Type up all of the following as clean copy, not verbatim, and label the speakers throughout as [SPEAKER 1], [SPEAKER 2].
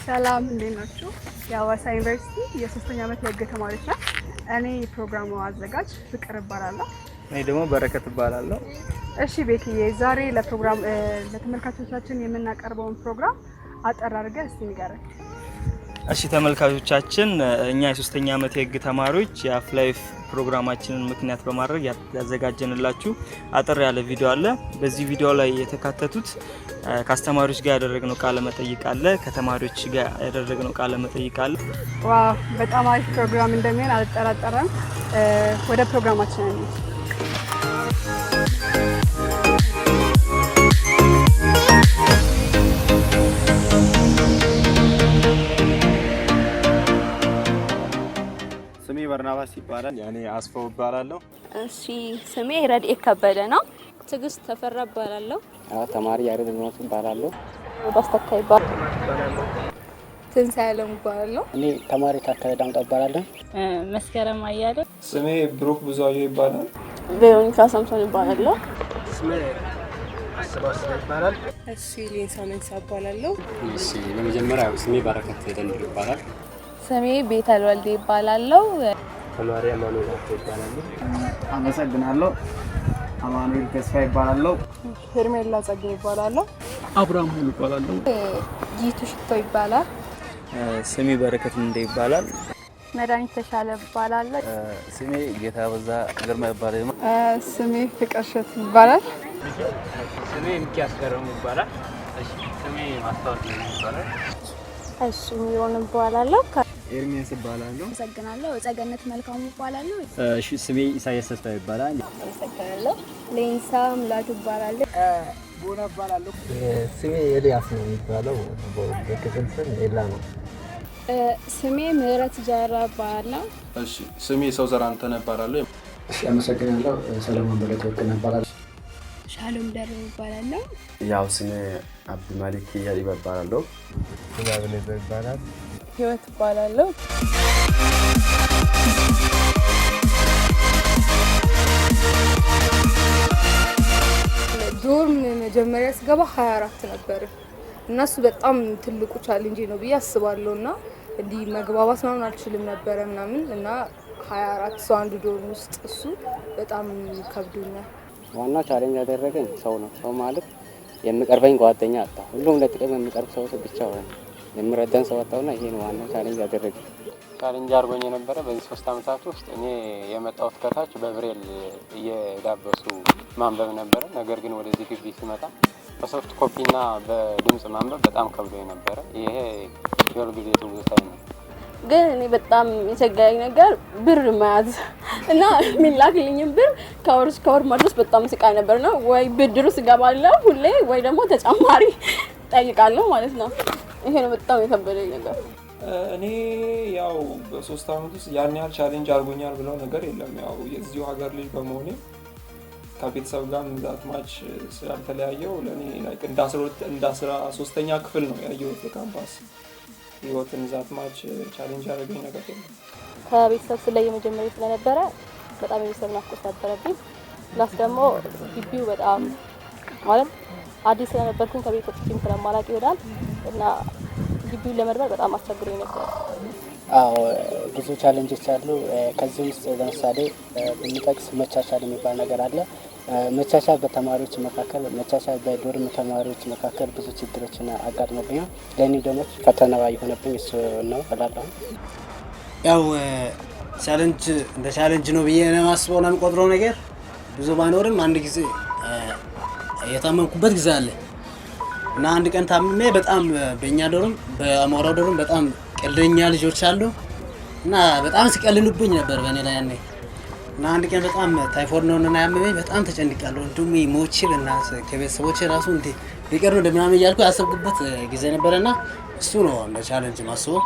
[SPEAKER 1] ሰላም እንዴት ናችሁ? የሐዋሳ ዩኒቨርሲቲ የሶስተኛ ዓመት የህግ ተማሪዎች ነን። እኔ የፕሮግራሙ አዘጋጅ ፍቅር እባላለሁ።
[SPEAKER 2] እኔ ደግሞ በረከት እባላለሁ።
[SPEAKER 1] እሺ ቤክዬ፣ ዛሬ ለተመልካቾቻችን የምናቀርበውን ፕሮግራም አጠር አድርገህ እስቲ ንገረን።
[SPEAKER 2] እሺ ተመልካቾቻችን፣ እኛ የሶስተኛ ዓመት የህግ ተማሪዎች የአፍ ላይፍ ፕሮግራማችንን ምክንያት በማድረግ ያዘጋጀንላችሁ አጠር ያለ ቪዲዮ አለ። በዚህ ቪዲዮ ላይ የተካተቱት ከአስተማሪዎች ጋር ያደረግነው ቃለ መጠይቅ አለ፣ ከተማሪዎች ጋር ያደረግነው ቃለ መጠይቅ አለ።
[SPEAKER 1] ዋው በጣም አሪፍ ፕሮግራም እንደሚሆን አልጠራጠረም። ወደ ፕሮግራማችን እንሂድ።
[SPEAKER 3] ስሜ በርናባስ ይባላል። ያኔ አስፋው እባላለሁ።
[SPEAKER 4] እሺ ስሜ ረድኤት ከበደ ነው። ትግስት ተፈራ እባላለሁ።
[SPEAKER 5] ተማሪ ያሬድ ነው እባላለሁ።
[SPEAKER 4] ባስተካ ይባላል። ትንሳኤ አለም እባላለሁ።
[SPEAKER 5] እኔ ተማሪ ታከለ ዳምጣ እባላለሁ።
[SPEAKER 4] መስከረም አያለ።
[SPEAKER 6] ስሜ ብሩክ ብዙአየሁ ይባላል።
[SPEAKER 4] ቬሮኒካ ሳምሶን እባላለሁ።
[SPEAKER 7] ስሜ አስባስ ይባላል።
[SPEAKER 8] እሺ ሌንሳ መንሳ እባላለሁ።
[SPEAKER 5] እሺ በመጀመሪያ ስሜ በረከት ደንድር ይባላል።
[SPEAKER 4] ስሜ ቤተል ወልዴ ይባላለሁ።
[SPEAKER 7] ተማሪ አማኑኤል ይባላል።
[SPEAKER 9] አመሰግናለሁ። አማኑኤል ተስፋ ይባላለሁ።
[SPEAKER 8] ሄርሜላ ጸጋ ይባላለሁ።
[SPEAKER 2] አብራም ሁሉ ይባላለሁ።
[SPEAKER 4] ጂቱ ሽቶ ይባላል።
[SPEAKER 2] ስሜ በረከት እንደ ይባላል።
[SPEAKER 4] መድኃኒት ተሻለ ይባላለሁ።
[SPEAKER 3] ስሜ ጌታ በዛ ግርማ ይባላል።
[SPEAKER 1] ስሜ ፍቅርሸት ይባላል።
[SPEAKER 7] ስሜ ሚኪያስ ገረሙ ይባላል። እሺ ስሜ ማስታወስ ይባላል።
[SPEAKER 4] እሺ ሚሮን ይባላለሁ።
[SPEAKER 9] ኤርሚያስ ይባላለሁ።
[SPEAKER 4] አመሰግናለሁ። ጸገነት መልካሙ ይባላለሁ።
[SPEAKER 5] እሺ ስሜ ኢሳያስ ተስፋ ይባላል።
[SPEAKER 4] አመሰግናለሁ። ሌንሳ ምላቱ ይባላለሁ።
[SPEAKER 9] ቦና ይባላለሁ።
[SPEAKER 5] ስሜ ኤልያስ ነው የሚባለው። በክፍል ስም ኤላ ነው።
[SPEAKER 4] ስሜ ምህረት ጃራ ይባላለሁ።
[SPEAKER 6] እሺ ስሜ ሰው ዘራንተነ ይባላለሁ።
[SPEAKER 5] እሺ አመሰግናለሁ። ሰለሞን በለጠ ወርቅነህ ይባላል።
[SPEAKER 4] ሻሎም ደረው ይባላለሁ።
[SPEAKER 3] ያው ስሜ አብዱ ማሊክ ይባላለሁ።
[SPEAKER 9] ትዛብለ ይባላል።
[SPEAKER 8] ህይወት ይባላለሁ። ዶርም መጀመሪያ ስገባ 24 ነበር እና እሱ በጣም ትልቁ ቻሌንጅ ነው ብዬ አስባለሁና እንዲህ መግባባት ምናምን አልችልም ነበር ምናምን እና 24 ሰው አንድ ዶርም ውስጥ እሱ በጣም ከብዶኛል።
[SPEAKER 5] ዋናው ቻሌንጅ ያደረገኝ ሰው ነው። ሰው ማለት የሚቀርበኝ ጓደኛ አጣ። ሁሉም ለጥቅም የሚቀርብ ሰው ብቻ ሆነ የምረዳን ሰው አጣውና ይሄን ዋናው ቻሌንጅ ያደረገኝ።
[SPEAKER 7] ቻሌንጅ አድርጎኝ የነበረ በዚህ 3 አመታት ውስጥ እኔ የመጣሁት ከታች በብሬል እየዳበሱ ማንበብ ነበረ። ነገር ግን ወደዚህ ግቢ ሲመጣ በሶፍት ኮፒና በድምጽ ማንበብ በጣም ከብዶኝ ነበረ። ይሄ የሁል ጊዜ ትውስታዬ ነው።
[SPEAKER 4] ግን እኔ በጣም የቸገረኝ ነገር ብር መያዝ እና የሚላክልኝም ብር ከወር ማድረስ በጣም ስቃይ ነበር ነው። ወይ ብድሩ ስገባለሁ ሁሌ ወይ ደግሞ ተጨማሪ ጠይቃለሁ ማለት ነው። ይሄ ነው በጣም የከበደኝ ነገር።
[SPEAKER 6] እኔ ያው በ3 አመት ውስጥ ያን ያህል ቻሌንጅ አድርጎኛል ብለው ነገር የለም። ያው የዚሁ ሀገር ልጅ በመሆኔ ከቤተሰብ ጋር ምዛት ማች ስላልተለያየው ለኔ ላይክ እንደ 13ኛ ክፍል ነው ያየሁት በካምፓስ ህይወትን ዛት ማች ቻሌንጅ ያደረገኝ ነገር የለም።
[SPEAKER 4] ከቤተሰብ ስለይ የመጀመሪያ ስለነበረ በጣም የቤተሰብ ናፍቆት ነበረብኝ። ፕላስ ደግሞ ግቢው በጣም ማለት አዲስ ስለነበርኩኝ ከቤት ወጥቼም ስለማላውቅ ይወዳል እና ግቢውን ለመድረስ በጣም አስቸግሮኝ ነበር።
[SPEAKER 5] አዎ ብዙ ቻሌንጆች አሉ። ከዚህ ውስጥ ለምሳሌ ብንጠቅስ መቻቻል የሚባል ነገር አለ። መቻቻል በተማሪዎች መካከል መቻቻል በዶርም ተማሪዎች መካከል ብዙ ችግሮችን አጋጥሞብኛል። ለኔ ደግሞ ፈተና የሆነብኝ እሱ ነው እላለሁ።
[SPEAKER 9] ያው ቻሌንጅ ነው ብዬ ነው የማስበው ነው የምቆጥረው ነገር ብዙ ባይኖርም አንድ ጊዜ የታመምኩበት ጊዜ አለ እና አንድ ቀን ታምሜ በጣም በእኛ ዶርም በአሞራው ዶርም በጣም ቀልደኛ ልጆች አሉ እና በጣም ሲቀልሉብኝ ነበር በእኔ ላይ ያኔ እና አንድ ቀን በጣም ታይፎይድ ነውና ያመመኝ በጣም ተጨንቄያለሁ። እንደውም ሞቼ በእናትህ ከቤተሰቦቼ ራሱ እንዴ ሊቀር ነው እንደምናምን እያልኩ ያሰብኩበት ጊዜ ነበርና እሱ ነው እንደ ቻሌንጅ ማስበው።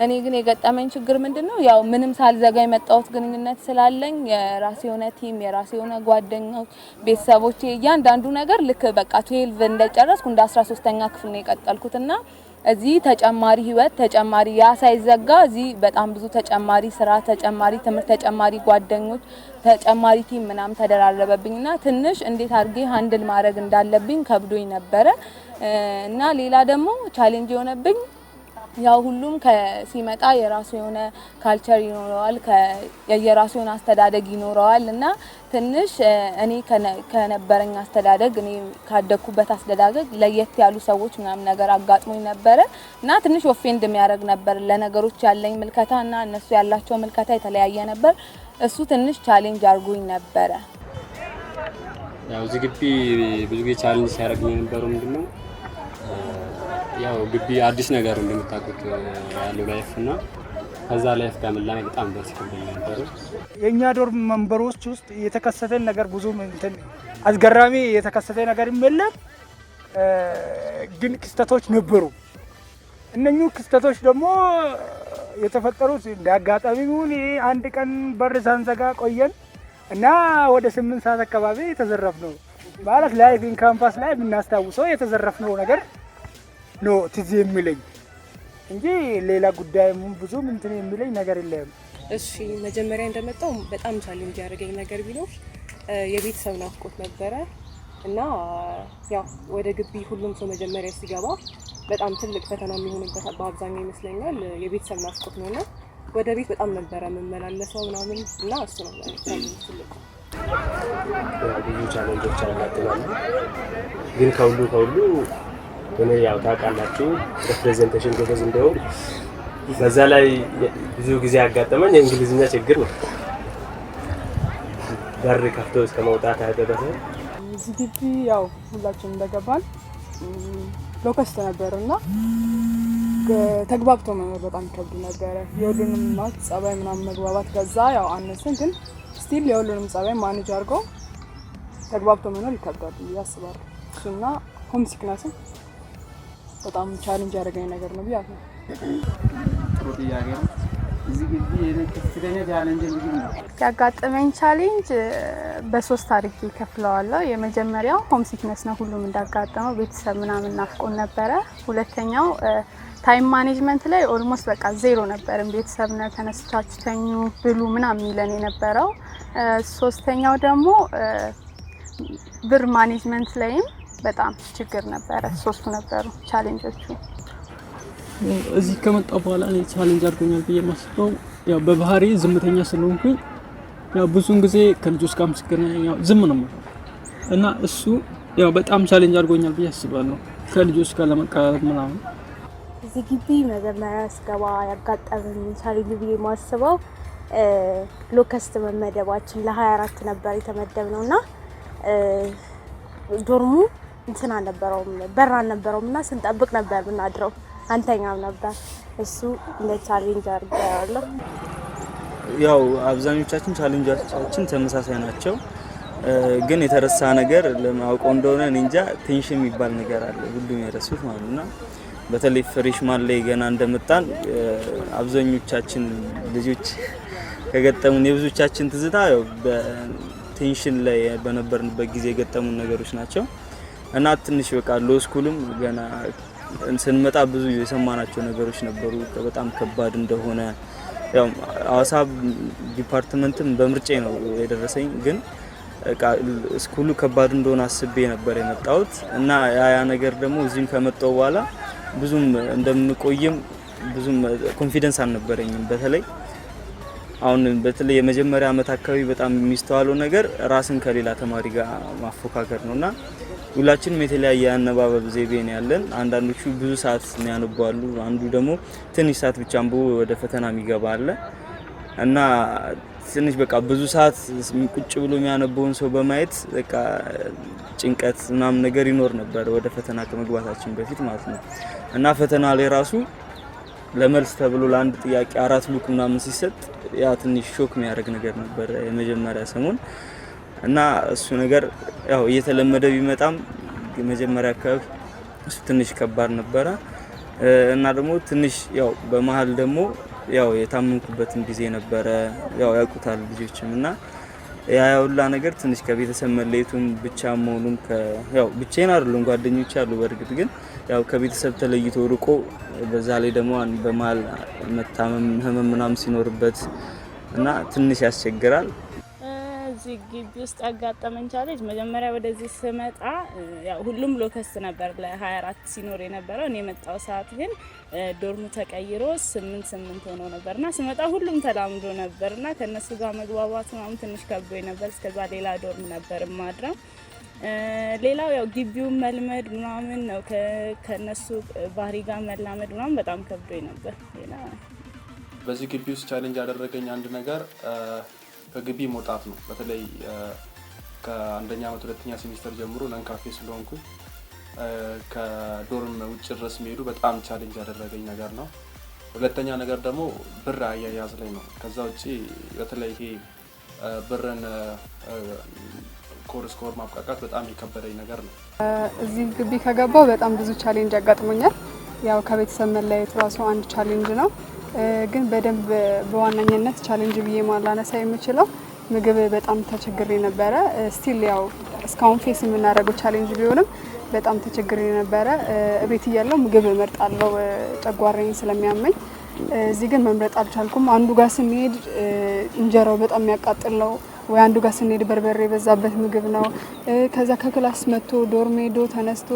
[SPEAKER 4] እኔ ግን የገጠመኝ ችግር ምንድነው ያው ምንም ሳልዘጋ የመጣሁት ግንኙነት ስላለኝ የራሴ የሆነ ቲም የራሴ የሆነ ጓደኞች ቤተሰቦቼ እያንዳንዱ ነገር ልክ በቃ 12 እንደጨረስኩ እንደ 13ኛ ክፍል ነው የቀጠልኩትና እዚህ ተጨማሪ ህይወት ተጨማሪ ያ ሳይዘጋ እዚህ በጣም ብዙ ተጨማሪ ስራ ተጨማሪ ትምህርት ተጨማሪ ጓደኞች ተጨማሪ ቲም ምናምን ተደራረበብኝና ትንሽ እንዴት አድርጌ ሃንድል ማድረግ እንዳለብኝ ከብዶኝ ነበረ እና ሌላ ደግሞ ቻሌንጅ የሆነብኝ ያው ሁሉም ሲመጣ የራሱ የሆነ ካልቸር ይኖረዋል የራሱ የሆነ አስተዳደግ ይኖረዋል እና ትንሽ እኔ ከነበረኝ አስተዳደግ እኔ ካደኩበት አስተዳደግ ለየት ያሉ ሰዎች ምናምን ነገር አጋጥሞኝ ነበር እና ትንሽ ኦፌንድ የሚያደርግ ነበር ለነገሮች ያለኝ ምልከታና እነሱ ያላቸው ምልከታ የተለያየ ነበር እሱ ትንሽ ቻሌንጅ አድርጎኝ ነበር
[SPEAKER 7] ያው እዚህ ግቢ ብዙ ጊዜ ቻሌንጅ ሲያደርግኝ የነበረው ምንድነው ያው ግቢ አዲስ ነገር እንደምታውቁት ያለው ላይፍ እና ከዛ ላይፍ ጋር መላመድ በጣም ደስ ይላል ነበር
[SPEAKER 10] የኛ ዶርም መንበሮች ውስጥ የተከሰተ ነገር ብዙ አስገራሚ የተከሰተ ነገር የለም ግን ክስተቶች ነበሩ እነኚህ ክስተቶች ደግሞ የተፈጠሩት እንዳጋጣሚውን አንድ ቀን በር ሳንዘጋ ቆየን እና ወደ 8 ሰዓት አካባቢ የተዘረፍነው ማለት ላይፍ ኢን ካምፓስ ላይ የምናስታውሰው የተዘረፍነው ነገር ነው ትዝ የሚለኝ እንጂ ሌላ ጉዳይ ብዙ እንትን የሚለኝ ነገር የለም
[SPEAKER 11] እሺ መጀመሪያ እንደመጣው በጣም ቻሌንጅ ያደረገኝ ነገር ቢኖር የቤተሰብ ናፍቆት ነበረ እና ያው ወደ ግቢ ሁሉም ሰው መጀመሪያ ሲገባ በጣም ትልቅ ፈተና የሚሆንበት በአብዛኛው ይመስለኛል የቤተሰብ ናፍቆት ነውና ወደ ቤት በጣም ነበረ መመላለሰው ምናምን እና እሱ ነው ቻሌንጅ ትልቁ
[SPEAKER 3] ብዙ ቻሌንጆች አጋጥማሉ ግን ከሁሉ እኔ ያው ታውቃላችሁ ሪፕሬዘንቴሽን ጎበዝ እንደሆነ በዛ ላይ ብዙ ጊዜ ያጋጠመኝ የእንግሊዝኛ ችግር ነው በር ከፍቶ እስከ መውጣት ያደረሰ
[SPEAKER 1] እዚህ ግቢ ያው ሁላችንም እንደገባን ሎከስት ነበርና ተግባብቶ መኖር በጣም ከብድ ነበር የሁሉንም ማት ጸባይ ምናምን መግባባት ከዛ ያው አነሰን ግን ስቲል የሁሉንም ጸባይ ማኔጅ አድርጎ ተግባብቶ መኖር ይከብዳል ያስባል እሱና ሆም ሲክነስ በጣም ቻሌንጅ ያደረገኝ ነገር ነው ቢያት ነው
[SPEAKER 9] ጥሩ ጥያቄ ነው እዚህ ግቢ የነከፍተኛ ቻሌንጅ ነው
[SPEAKER 1] ያጋጠመኝ ቻሌንጅ በሶስት አድርጌ ከፍለዋለሁ የመጀመሪያው ሆም ሲክነስ ነው ሁሉም እንዳጋጠመው ቤተሰብ ምናምን ናፍቆን ነበረ ሁለተኛው ታይም ማኔጅመንት ላይ ኦልሞስት በቃ ዜሮ ነበር ቤተሰብ ነው ተነስታችሁ ተኙ ብሉ ምናምን ይለን የነበረው ሶስተኛው ደግሞ ብር ማኔጅመንት ላይም በጣም ችግር ነበር ሶስቱ ነበሩ ቻሌንጆቹ
[SPEAKER 12] እዚህ ከመጣ በኋላ እኔ ቻሌንጅ አድርጎኛል ብዬ ማስበው ያው በባህሪ ዝምተኛ ስለሆንኩኝ ያው ብዙን ጊዜ ከልጆች ጋር ምስክርነኝ ያው ዝም ነው እና እሱ ያው በጣም ቻሌንጅ አድርጎኛል ብዬ አስባለሁ ከልጆች ጋር ለመቀራረብ ምናምን
[SPEAKER 13] እዚህ ግቢ መጀመሪያ ስገባ ያጋጠመኝ ቻሌንጅ ብዬ ማስበው ሎከስት መመደባችን ለ24 ነበር የተመደብነውና ዶርሙ እንትና ነበረውም በራ ነበረውምና ስንጠብቅ ነበር ብናድረው አንተኛም ነበር እሱ ለቻሌንጅ አድርገዋለሁ
[SPEAKER 2] ያው አብዛኞቻችን ቻሌንጆቻችን ተመሳሳይ ናቸው ግን የተረሳ ነገር ለማውቀው እንደሆነ እንጃ ቴንሽን የሚባል ነገር አለ ሁሉም የረሱት ማለትና በተለይ ፍሬሽማን ላይ ገና እንደመጣን አብዛኞቻችን ልጆች ከገጠሙን የብዙቻችን ትዝታ ያው በቴንሽን ላይ በነበርንበት ጊዜ የገጠሙን ነገሮች ናቸው እና ትንሽ በቃ ሎ ስኩልም ገና ስንመጣ ብዙ የሰማናቸው ነገሮች ነበሩ በጣም ከባድ እንደሆነ ያው አዋሳ ዲፓርትመንትም በምርጫ ነው የደረሰኝ ግን ስኩሉ ከባድ እንደሆነ አስቤ ነበር የመጣሁት እና ያ ነገር ደግሞ እዚህም ከመጣው በኋላ ብዙም እንደምቆይም ብዙም ኮንፊደንስ አልነበረኝም በተለይ የመጀመሪያ አመት አካባቢ በጣም የሚስተዋለው ነገር ራስን ከሌላ ተማሪ ጋር ማፎካከር ነውና ሁላችንም የተለያየ አነባበብ ዘይቤ ነው ያለን አንዳንዶቹ ብዙ ሰዓት የሚያነባሉ አንዱ ደግሞ ትንሽ ሰዓት ብቻ አንብቦ ወደ ፈተና የሚገባ አለ እና ትንሽ በቃ ብዙ ሰዓት ቁጭ ብሎ የሚያነበውን ሰው በማየት በቃ ጭንቀት ምናምን ነገር ይኖር ነበር ወደ ፈተና ከመግባታችን በፊት ማለት ነው እና ፈተና ላይ ራሱ ለመልስ ተብሎ ለአንድ ጥያቄ 4 ሉክ ምናምን ሲሰጥ ያ ትንሽ ሾክ የሚያደርግ ነገር ነበር የመጀመሪያ ሰሞን እና እሱ ነገር ያው እየተለመደ ቢመጣም መጀመሪያ አካባቢ እሱ ትንሽ ከባድ ነበር እና ደግሞ ትንሽ ያው በመሃል ደግሞ ያው የታመምኩበትን ጊዜ ነበር ያው ያውቁታል ልጆችም እና ያውላ ነገር ትንሽ ከቤተሰብ መለየቱን ብቻ መሆኑን ያው ብቻዬን አይደለም ጓደኞች አሉ በርግጥ ግን ያው ከቤተሰብ ተለይቶ ርቆ በዛ ላይ ደግሞ በመሃል መታመም ህመም ምናምን ሲኖርበት እና ትንሽ ያስቸግራል
[SPEAKER 14] እዚህ ግቢ ውስጥ ያጋጠመኝ ቻሌንጅ መጀመሪያ ወደዚህ ስመጣ ያው ሁሉም ሎከስ ነበር ለ24 ሲኖር የነበረው። እኔ የመጣው ሰዓት ግን ዶርሙ ተቀይሮ 8 ሆኖ ነበርና ስመጣ ሁሉም ተላምዶ ነበርና ከነሱ ጋር መግባባት ምናምን ትንሽ ከብዶኝ ነበር። እስከዛ ሌላ ዶርም ነበር ማድረው። ሌላው ያው ግቢውን መልመድ ምናምን ነው ከነሱ ባህሪ ጋር መላመድ ምናምን በጣም ከብዶኝ ነበር። ሌላ
[SPEAKER 15] በዚህ ግቢ ውስጥ ቻሌንጅ ያደረገኝ አንድ ነገር ከግቢ መውጣት ነው። በተለይ ከአንደኛ ዓመት ሁለተኛ ሴሚስተር ጀምሮ ነንካፌ ስለሆንኩ ከዶርም ውጭ ድረስ መሄዱ በጣም ቻሌንጅ ያደረገኝ ነገር ነው። ሁለተኛ ነገር ደግሞ ብር አያያዝ ላይ ነው። ከዛ ውጪ በተለይ ይሄ ብርን ኮር ማብቃቃት በጣም የከበደኝ ነገር ነው።
[SPEAKER 1] እዚህ ግቢ ከገባው በጣም ብዙ ቻሌንጅ ያጋጥሞኛል። ያው ከቤተሰብ መለየት ራሱ አንድ ቻሌንጅ ነው። ግን በደንብ በዋናኝነት ቻሌንጅ ብዬ ማላነሳ የምችለው ምግብ በጣም ተቸግሬ ነበረ። ስቲል ያው እስካሁን ፌስ የምናደርገው ቻሌንጅ ቢሆንም በጣም ተቸግሬ ነበረ። እቤት እያለሁ ምግብ እመርጣለሁ ጨጓራዬን ስለሚያመኝ። እዚህ ግን መምረጥ አልቻልኩም። አንዱ ጋር ስንሄድ እንጀራው በጣም የሚያቃጥል ነው፣ ወይ አንዱ ጋር ስንሄድ በርበሬ የበዛበት ምግብ ነው። ከዛ ከክላስ መጥቶ ዶርም ሄዶ ተነስቶ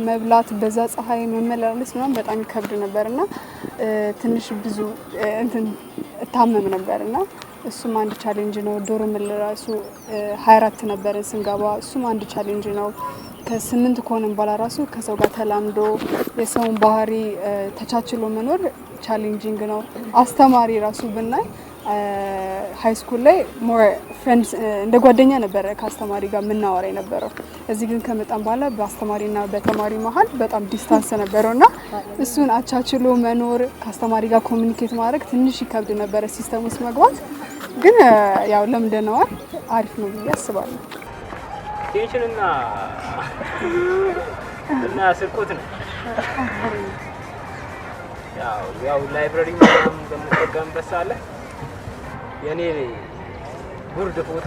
[SPEAKER 1] መብላት፣ በዛ ፀሐይ መመላለስ ምናምን በጣም ይከብድ ነበርና ትንሽ ብዙ እታመም ነበርና እሱም አንድ ቻሌንጅ ነው። ዶርም ለራሱ 24 ነበር ስንገባ፣ እሱም አንድ ቻሌንጅ ነው። ከ8 ከሆነም በኋላ ራሱ ከሰው ጋር ተላምዶ የሰውን ባህሪ ተቻችሎ መኖር ቻሌንጂንግ ነው። አስተማሪ ራሱ ብናይ ሃይ ስኩል ላይ ሞር ፍሬንድስ እንደ ጓደኛ ነበረ ከአስተማሪ ጋር የምናወራ የነበረው። እዚህ ግን ከመጣን በኋላ በአስተማሪና በተማሪ መሀል በጣም ዲስታንስ ነበረውና እሱን አቻችሎ መኖር ከአስተማሪ ጋር ኮሚኒኬት ማድረግ ትንሽ ይከብድ ነበረ ሲስተም ውስጥ መግባት። ግን ያው ለምደነዋል፣ አሪፍ ነው ብዬ አስባለሁ።
[SPEAKER 16] ቴንሽንና ስርቆት ነው። ያው ላይብረሪ ምናምን በምንጠቀምበት ሳለ የኔ ጉርድ ፎቶ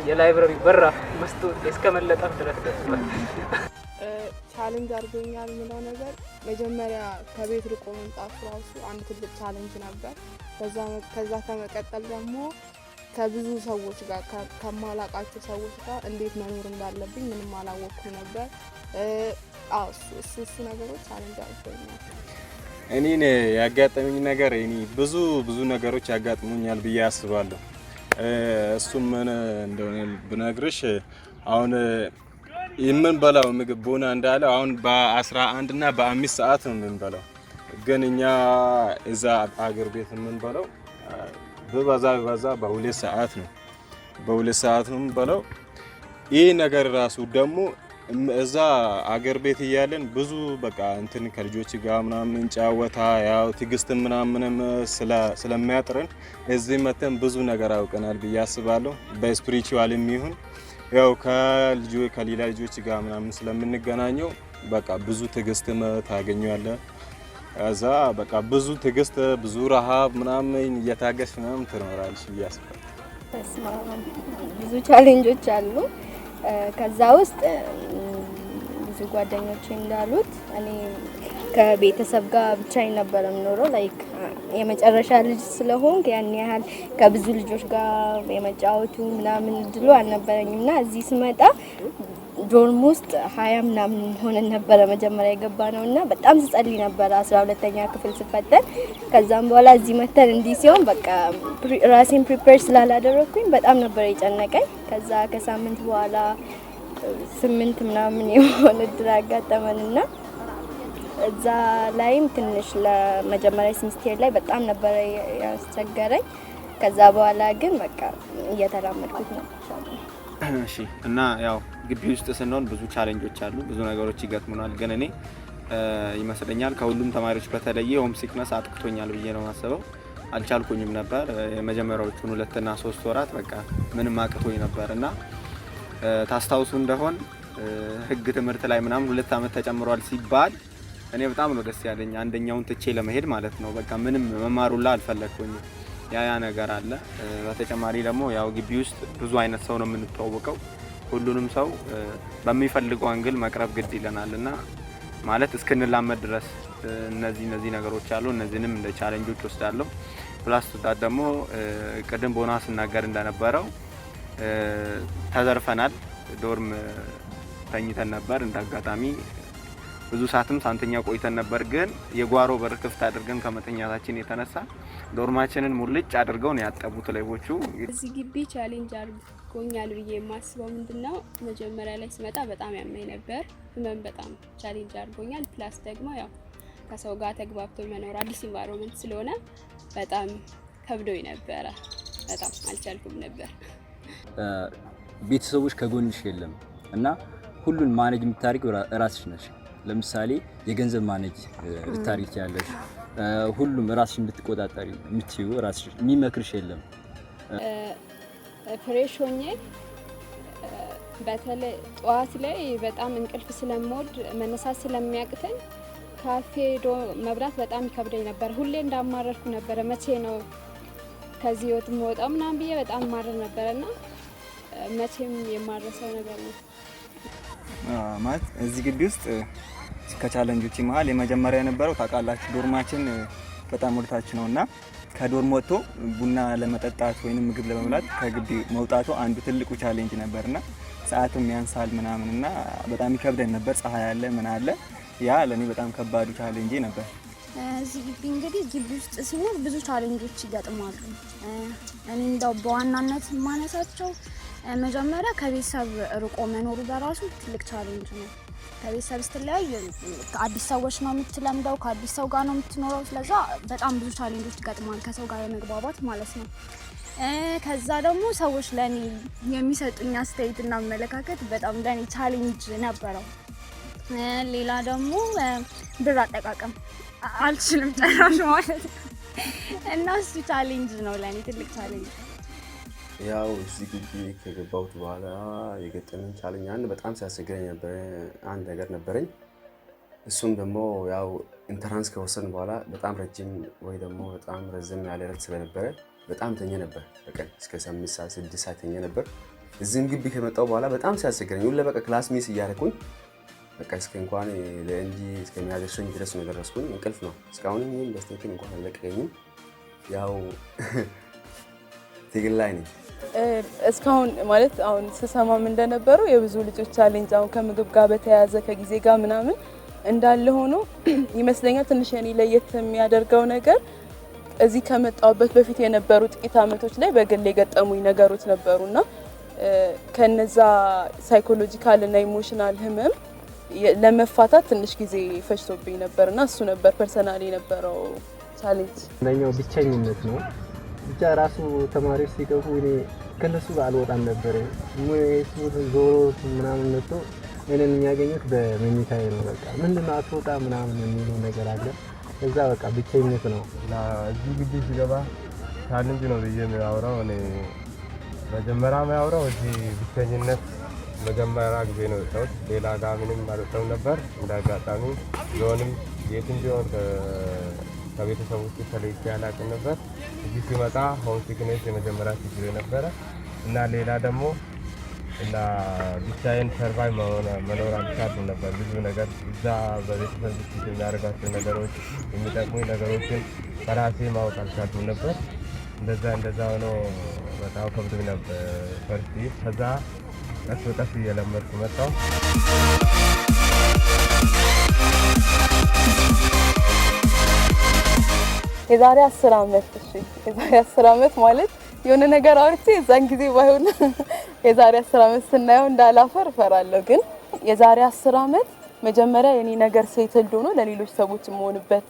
[SPEAKER 16] የላይብረሪ በራ መስታወት እስከ መለጠፍ ድረስ ደርሷል።
[SPEAKER 8] ቻሌንጅ አድርጎኛል የምለው ነገር መጀመሪያ ከቤት ርቆ መምጣት ራሱ አንድ ትልቅ ቻሌንጅ ነበር። ከዛ ከመቀጠል ደግሞ ከብዙ ሰዎች ጋር ከማላቃቸው ሰዎች ጋር እንዴት መኖር እንዳለብኝ ምንም አላወቅኩም ነበር። እሱ ነገሮች ቻሌንጅ አድርጎኛል።
[SPEAKER 17] እኔን ያጋጠመኝ ነገር ብዙ ነገሮች ያጋጥሙኛል ብዬ አስባለሁ። እሱም ምን እንደሆነ ብነግርሽ አሁን የምንበላው ምግብ ቡና እንዳለ አሁን በ11 እና በ5 ሰዓት ነው የምንበላው። ግን እኛ እዛ አገር ቤት የምንበላው በበዛ በ2 ሰዓት ነው። በ2 ሰዓት ነው የምንበላው። ይህ ነገር ራሱ ደግሞ እዛ አገር ቤት እያለን ብዙ በቃ እንትን ከልጆች ጋር ምናምን ጫወታ ያው ትግስት ምናምንም ስለሚያጥረን እዚህ መተን ብዙ ነገር አውቀናል ብዬ አስባለሁ። በስፒሪቹዋልም ይሁን ያው ከሌላ ልጆች ጋር ምናምን ስለምንገናኘው በቃ ብዙ ትግስት ታገኛለህ። እዛ በቃ ብዙ ትግስት ብዙ ረሃብ ምናምን እየታገሽ ምናምን ትኖራለሽ ብዬ አስባለሁ።
[SPEAKER 18] ብዙ ቻሌንጆች አሉ። ከዛ ውስጥ ብዙ ጓደኞቼ እንዳሉት እኔ ከቤተሰብ ጋር ብቻዬን ነበር የምኖረው። ላይክ የመጨረሻ ልጅ ስለሆንኩ ያን ያህል ከብዙ ልጆች ጋር የመጫወቱ ምናምን እድሉ አልነበረኝምና እዚህ ስመጣ ዶርም ውስጥ 20 ምናምን ሆነን ነበረ መጀመሪያ የገባ ነውና በጣም ስጸልይ ነበር 12ኛ ክፍል ስፈተን። ከዛም በኋላ እዚህ መተን እንዲህ ሲሆን በቃ ራሴን ፕሪፔር ስላላደረኩኝ በጣም ነበር የጨነቀኝ። ከዛ ከሳምንት በኋላ 8 ምናምን የሆነ እድል አጋጠመንና እዛ ላይም ትንሽ ለመጀመሪያ ሴሚስተር ላይ በጣም ነበር ያስቸገረኝ። ከዛ በኋላ ግን በቃ እየተላመድኩት ነው።
[SPEAKER 19] እሺ እና ያው ግቢ ውስጥ ስንሆን ብዙ ቻሌንጆች አሉ፣ ብዙ ነገሮች ይገጥሙናል። ግን እኔ ይመስለኛል ከሁሉም ተማሪዎች በተለየ ሆም ሲክነስ አጥቅቶኛል ብዬ ነው ማስበው። አልቻልኩኝም ነበር የመጀመሪያዎቹን 2 እና 3 ወራት በቃ ምንም አቅቶኝ ነበርና ታስታውሱ እንደሆን ህግ ትምህርት ላይ ምናምን 2 አመት ተጨምሯል ሲባል እኔ በጣም ነው ደስ ያለኝ፣ አንደኛውን ትቼ ለመሄድ ማለት ነው። በቃ ምንም መማሩላ አልፈለኩኝም። ያ ነገር አለ። በተጨማሪ ደግሞ ያው ግቢ ውስጥ ብዙ አይነት ሰው ነው የምንተዋወቀው። ሁሉንም ሰው በሚፈልገው አንግል መቅረብ ግድ ይለናልና ማለት እስክንላመድ ድረስ እነዚህ ነገሮች አሉ። እነዚህንም እንደ ቻሌንጆች ወስዳለሁ። ፕላስ ደግሞ ቅድም ቦና ስናገር እንደነበረው ተዘርፈናል። ዶርም ተኝተን ነበር። እንዳጋጣሚ ብዙ ሰዓትም ሳንተኛ ቆይተን ነበር። ግን የጓሮ በር ክፍት አድርገን ከመተኛታችን የተነሳ ዶርማችንን ሙልጭ አድርገው ነው ያጠቡት ሌቦቹ።
[SPEAKER 20] እዚህ ግቢ ቻሌንጅ አድርጎኛል ብዬ የማስበው ምንድነው መጀመሪያ ላይ ስመጣ በጣም ያመኝ ነበር። ህመም በጣም ቻሌንጅ አድርጎኛል። ፕላስ ደግሞ ያው ከሰው ጋር ተግባብቶ መኖር አዲስ ኢንቫይሮንመንት ስለሆነ በጣም ከብዶኝ ነበረ። በጣም አልቻልኩም ነበር።
[SPEAKER 21] ቤተሰቦች ከጎንሽ የለም እና ሁሉን ማኔጅ የምታደርጊው ራስሽ ነሽ። ለምሳሌ የገንዘብ ማኔጅ ልታደርጊ ትችያለሽ። ሁሉም ራስሽ እንድትቆጣጠሪ የምትይው ራስሽ፣ የሚመክርሽ የለም።
[SPEAKER 20] ፍሬሽ ሆኜ በተለይ ጠዋት ላይ በጣም እንቅልፍ ስለምወድ መነሳት ስለሚያቅተኝ ካፌ ሄዶ መብላት በጣም ይከብደኝ ነበር። ሁሌ እንዳማረርኩ ነበረ። መቼ ነው ከዚህ ህይወት የምወጣው ምናምን ብዬ በጣም ማረር ነበርና መቼም የማረሰው ነገር ነው።
[SPEAKER 22] ማለት እዚህ ግቢ ውስጥ ከቻሌንጆች መሀል የመጀመሪያ የነበረው ታውቃላችሁ፣ ዶርማችን በጣም ወደታች ነውና ከዶርም ወጥቶ ቡና ለመጠጣት ወይም ምግብ ለመብላት ከግቢ መውጣቱ አንዱ ትልቁ ቻሌንጅ ነበርና ሰዓትም ያንሳል ምናምንና በጣም ይከብደን ነበር። ፀሐይ አለ ምን አለ፣ ያ ለኔ በጣም ከባዱ ቻሌንጅ ነበር።
[SPEAKER 13] እዚህ ግቢ እንግዲህ ግቢ ውስጥ ሲኖር ብዙ ቻሌንጆች ይገጥማሉ። እኔ እንደው በዋናነት የማነሳቸው መጀመሪያ ከቤተሰብ ርቆ መኖሩ በራሱ ትልቅ ቻሌንጅ ነው። ከቤተሰብ ስትለያይ አዲስ ሰዎች ነው የምትለምደው፣ ከአዲስ ሰው ጋር ነው የምትኖረው። ስለዛ በጣም ብዙ ቻሌንጆች ይገጥማል ከሰው ጋር የመግባባት ማለት ነው። ከዛ ደግሞ ሰዎች ለኔ የሚሰጡኝ አስተያየትና አመለካከት በጣም ለኔ ቻሌንጅ ነበረው። ሌላ ደግሞ ብር አጠቃቀም አልችልም ጨራሽ ማለት ነው እና እሱ ቻሌንጅ ነው ለኔ ትልቅ ቻሌንጅ።
[SPEAKER 3] ያው እዚህ ግቢ ከገባሁት በኋላ የገጠመኝ ቻሌንጅ አንድ በጣም ሲያስቸግረኝ ነበር አንድ ነገር ነበረኝ። እሱም ደግሞ ያው ኢንተራንስ ከወሰን በኋላ በጣም ረጅም ወይ ደግሞ በጣም ረዘም ያለ ረፍት ስለነበረ በጣም ተኛ ነበር። በቀን እስከ 5 ሰዓት 6 ሰዓት ተኛ ነበር። እዚህም ግቢ ከመጣሁ በኋላ በጣም ሲያስቸግረኝ ሁሌ በቃ ክላስ ሚስ እያደረኩኝ በቃ እስከ እንኳን ለእንዲ እስከሚያደርሱኝ ድረስ ነው የደረስኩኝ። እንቅልፍ ነው እስካሁን ይህን በስተክል እንኳን አልለቀቀኝም። ያው ትግል ላይ ነኝ
[SPEAKER 4] እስካሁን ማለት አሁን ስሰማም እንደነበረው የብዙ ልጆች ቻሌንጅ አሁን ከምግብ ጋር በተያያዘ ከጊዜ ጋር ምናምን እንዳለ ሆኖ ይመስለኛል ትንሽ የኔ ለየት የሚያደርገው ነገር እዚህ ከመጣሁበት በፊት የነበሩ ጥቂት አመቶች ላይ በግል የገጠሙኝ ነገሮች ነበሩና ከነዛ ሳይኮሎጂካል እና ኢሞሽናል ህመም ለመፋታት ትንሽ ጊዜ ፈጅቶብኝ ነበርና እሱ ነበር ፐርሰናሊ የነበረው ቻሌንጅ።
[SPEAKER 5] አንደኛው ብቸኝነት ነው። ብቻ ራሱ ተማሪዎች ሲገቡ እኔ ከነሱ ጋር አልወጣም ነበር። ዞሮ ምናምን መጥቶ እኔን የሚያገኙት በመኝታዬ ነው። በቃ ምንድነው አትወጣ ምናምን የሚሉ ነገር አለ። እዛ በቃ ብቸኝነት ነው።
[SPEAKER 23] እዚህ ግቢ ሲገባ ቻሌንጅ ነው ብዬ የሚያወራው እኔ መጀመሪያ የሚያወራው እዚህ ብቸኝነት መጀመሪያ ጊዜ ነው የወጣሁት። ሌላ ጋር ምንም አልወጣሁም ነበር። እንደ አጋጣሚ ቢሆንም የትም ቢሆን ከቤተሰብ ውስጥ ተለይቼ አላውቅም ነበር። እዚህ ሲመጣ ሆም ሲክነስ የመጀመሪያ ችግር ነበረ እና ሌላ ደግሞ እና ብቻዬን ሰርቫይቭ መኖር አልቻልኩም ነበር። ብዙ ነገር እዛ በቤተሰብ ውስጥ የሚያደርጋቸው ነገሮች የሚጠቅሙኝ ነገሮችን በራሴ ማወቅ አልቻልኩም ነበር። እንደዛ ሆኖ በጣም ከብዶኝ ነበር ፈርስት። ከዛ ቀስ በቀስ እየለመድኩ መጣሁ።
[SPEAKER 4] የዛሬ 10 አመት የዛሬ 10 አመት ማለት የሆነ ነገር አውርቼ እዛን ጊዜ ባይሆን የዛሬ 10 አመት ስናየው እንዳላፈር እፈራለሁ። ግን የዛሬ 10 አመት መጀመሪያ የኔ ነገር ሴትልድ ሆኖ ለሌሎች ሰዎች መሆንበት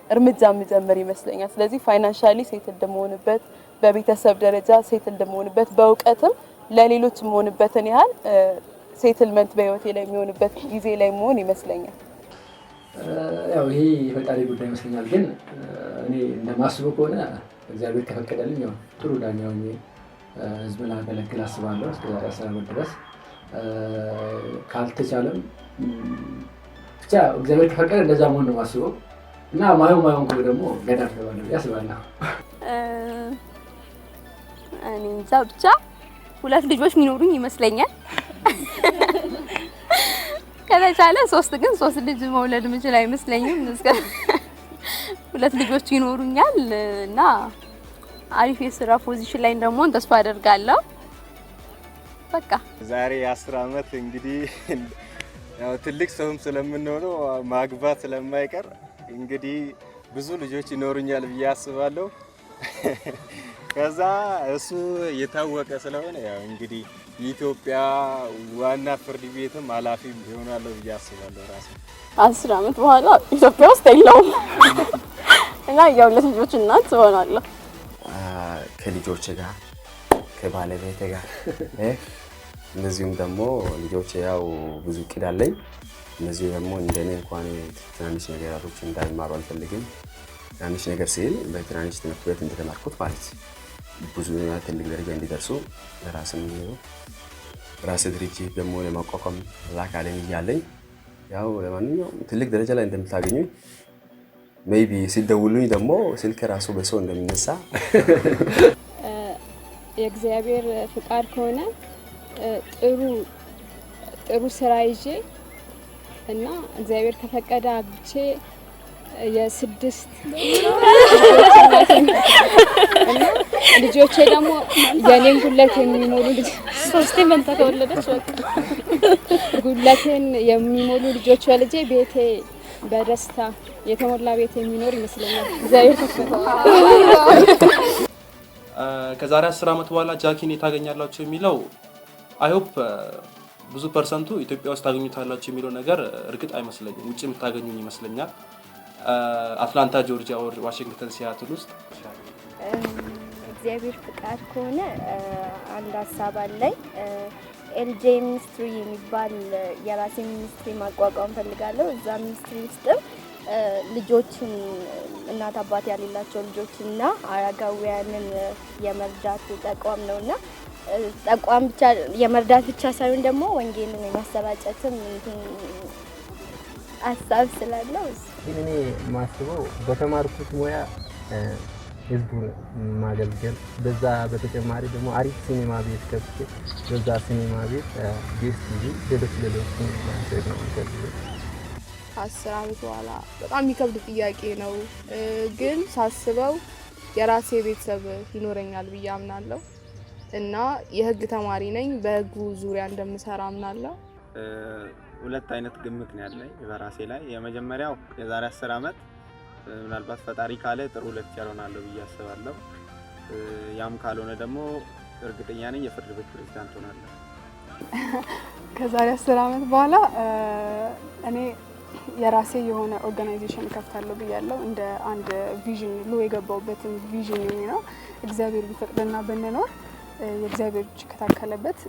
[SPEAKER 4] እርምጃ መጀመር ይመስለኛል። ስለዚህ ፋይናንሻሊ ሴትልድ መሆንበት፣ በቤተሰብ ደረጃ ሴትልድ መሆንበት፣ በእውቀትም ለሌሎች መሆንበትን ያህል ሴትልመንት በህይወቴ ላይ የሚሆንበት ጊዜ ላይ መሆን ይመስለኛል።
[SPEAKER 24] ያው ይሄ የፈጣሪ ጉዳይ ይመስለኛል። ግን እኔ እንደማስበው ከሆነ እግዚአብሔር ከፈቀደልኝ ያው ጥሩ ዳኛ ሆኜ ህዝብን አገለግል አስባለሁ እስከዛሬ 10 አመት ድረስ። ካልተቻለም ብቻ እግዚአብሔር ከፈቀደ እንደዛ መሆን ነው የማስበው እና ማየውን ከሆነ ደግሞ ገዳፍ ነው ያስባለሁ።
[SPEAKER 25] እኔ እንጃ ብቻ 2 ልጆች የሚኖሩኝ ይመስለኛል። ከተቻለ 3 ግን 3 ልጅ መውለድ ምችል አይመስለኝም። እስከ 2 ልጆች ይኖሩኛል እና አሪፍ የስራ ፖዚሽን ላይ እንደምሆን ተስፋ አደርጋለሁ። በቃ
[SPEAKER 17] ዛሬ 10 አመት እንግዲህ ያው ትልቅ ሰውም ስለምንሆነው ማግባት ስለማይቀር እንግዲህ ብዙ ልጆች ይኖሩኛል ብዬ አስባለሁ። ከዛ እሱ የታወቀ ስለሆነ ያው እንግዲህ የኢትዮጵያ ዋና ፍርድ ቤትም ኃላፊ ይሆናል ብዬ አስባለሁ። ራሱ
[SPEAKER 6] 10 አመት በኋላ ኢትዮጵያ ውስጥ የለውም እና የሁለት ልጆች እናት ሆናለሁ።
[SPEAKER 3] ከልጆቼ ጋር ከባለቤቴ ጋር እነዚህም ደግሞ ልጆቼ ያው ብዙ እቅድ አለኝ። እነዚህ ደግሞ እንደኔ እንኳን ትናንሽ ነገሮች እንዳይማሩ አልፈልግም። ትናንሽ ነገር ሲል በትናንሽ ትምህርት ቤት እንደተማርኩት ማለት ብዙ ትልቅ ደረጃ እንዲደርሱ ራስ ድርጅት ደግሞ ለማቋቋም አካዳሚ እያለኝ ያው ለማንኛውም ትልቅ ደረጃ ላይ እንደምታገኙኝ ሜይቢ ሲደውሉኝ ደግሞ ስልክ ራሱ በሰው እንደሚነሳ
[SPEAKER 20] የእግዚአብሔር ፍቃድ ከሆነ ጥሩ ስራ ይዤ እና እግዚአብሔር ከፈቀደ አግብቼ የ6 እና ልጆቼ ደግሞ የኔን ጉለት የሚሞሉ ልጅ 3 መንታ ከወለደች በቃ ጉለቴን የሚሞሉ ልጆች ወልጄ ቤቴ በደስታ የተሞላ ቤት የሚኖር ይመስለኛል። እግዚአብሔር ከፈቀደ
[SPEAKER 15] ከዛሬ 10 አመት በኋላ ጃኪን ታገኛላችሁ የሚለው አይ ሆፕ ብዙ ፐርሰንቱ ኢትዮጵያ ውስጥ ታገኙታላችሁ የሚለው ነገር እርግጥ አይመስለኝም። ውጪ የምታገኙኝ ይመስለኛል። አትላንታ ጆርጂያ ወር ዋሽንግተን ሲያትል ውስጥ
[SPEAKER 18] እግዚአብሔር ፍቃድ ከሆነ አንድ ሀሳብ አለኝ። ኤልጄ ሚኒስትሪ የሚባል የራሴ ሚኒስትሪ ማቋቋም ፈልጋለሁ። እዛ ሚኒስትሪ ውስጥም ልጆችን እናት አባት ያሌላቸው ልጆችና አረጋውያንን የመርዳት ተቋም ነውና ተቋም ብቻ የመርዳት ብቻ ሳይሆን ደግሞ ወንጌልን የማሰራጨትም ሀሳብ ስላለው
[SPEAKER 7] እኔ ማስበው በተማርኩት ሙያ ህዝቡን ማገልገል፣ በዛ በተጨማሪ ደግሞ አሪፍ ሲኒማ ቤት ከፍቼ በዛ ሲኒማ ቤት ሌሎች ማድረግ ነው የሚፈልገው።
[SPEAKER 8] 10 አመት በኋላ በጣም የሚከብድ ጥያቄ ነው፣ ግን ሳስበው የራሴ ቤተሰብ ይኖረኛል ብዬ አምናለሁ እና የህግ ተማሪ ነኝ። በህጉ ዙሪያ እንደምሰራ አምናለሁ።
[SPEAKER 19] ሁለት አይነት ግምት ነው ያለኝ በራሴ ላይ። የመጀመሪያው የዛሬ 10 አመት ምናልባት ፈጣሪ ካለ ጥሩ ሌክቸር ሆናለሁ ብዬ አስባለሁ። ያም ካልሆነ ደግሞ እርግጠኛ ነኝ የፍርድ ቤት ፕሬዝዳንት ሆናለሁ።
[SPEAKER 1] ከዛሬ 10 አመት በኋላ እኔ የራሴ የሆነ ኦርጋናይዜሽን ከፍታለሁ ብያለሁ። እንደ አንድ ቪዥን ሎ የገባውበትን ቪዥን ነው። እግዚአብሔር ቢፈቅድና ብንኖር የእግዚአብሔር እጅ ከታከለበት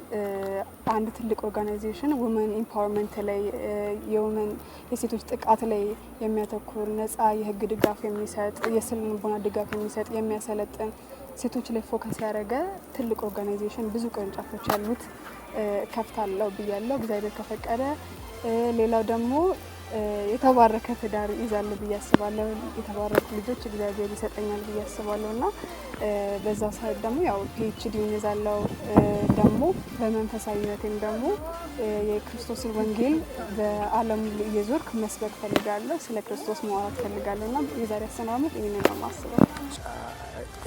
[SPEAKER 1] አንድ ትልቅ ኦርጋናይዜሽን ውመን ኢምፓወርመንት ላይ የሴቶች ጥቃት ላይ የሚያተኩር ነፃ የህግ ድጋፍ የሚሰጥ የስነ ልቦና ድጋፍ የሚሰጥ የሚያሰለጥን ሴቶች ላይ ፎከስ ያደረገ ትልቅ ኦርጋናይዜሽን ብዙ ቅርንጫፎች ያሉት ከፍታለሁ ብያለሁ እግዚአብሔር ከፈቀደ። ሌላው ደግሞ የተባረከ ትዳር ይዛለሁ ብዬ አስባለሁ። የተባረኩ ልጆች እግዚአብሔር ይሰጠኛል ብዬ አስባለሁ እና በዛ ሰዓት ደግሞ ያው ፒኤችዲ ይዛለሁ። ደግሞ በመንፈሳዊ ህይወቴም ደግሞ የክርስቶስን ወንጌል በዓለም እየዞርኩ መስበክ ፈልጋለሁ። ስለ ክርስቶስ ማውራት ፈልጋለሁ እና የዛሬ 10 አመት ይሄንን ነው የማስበው።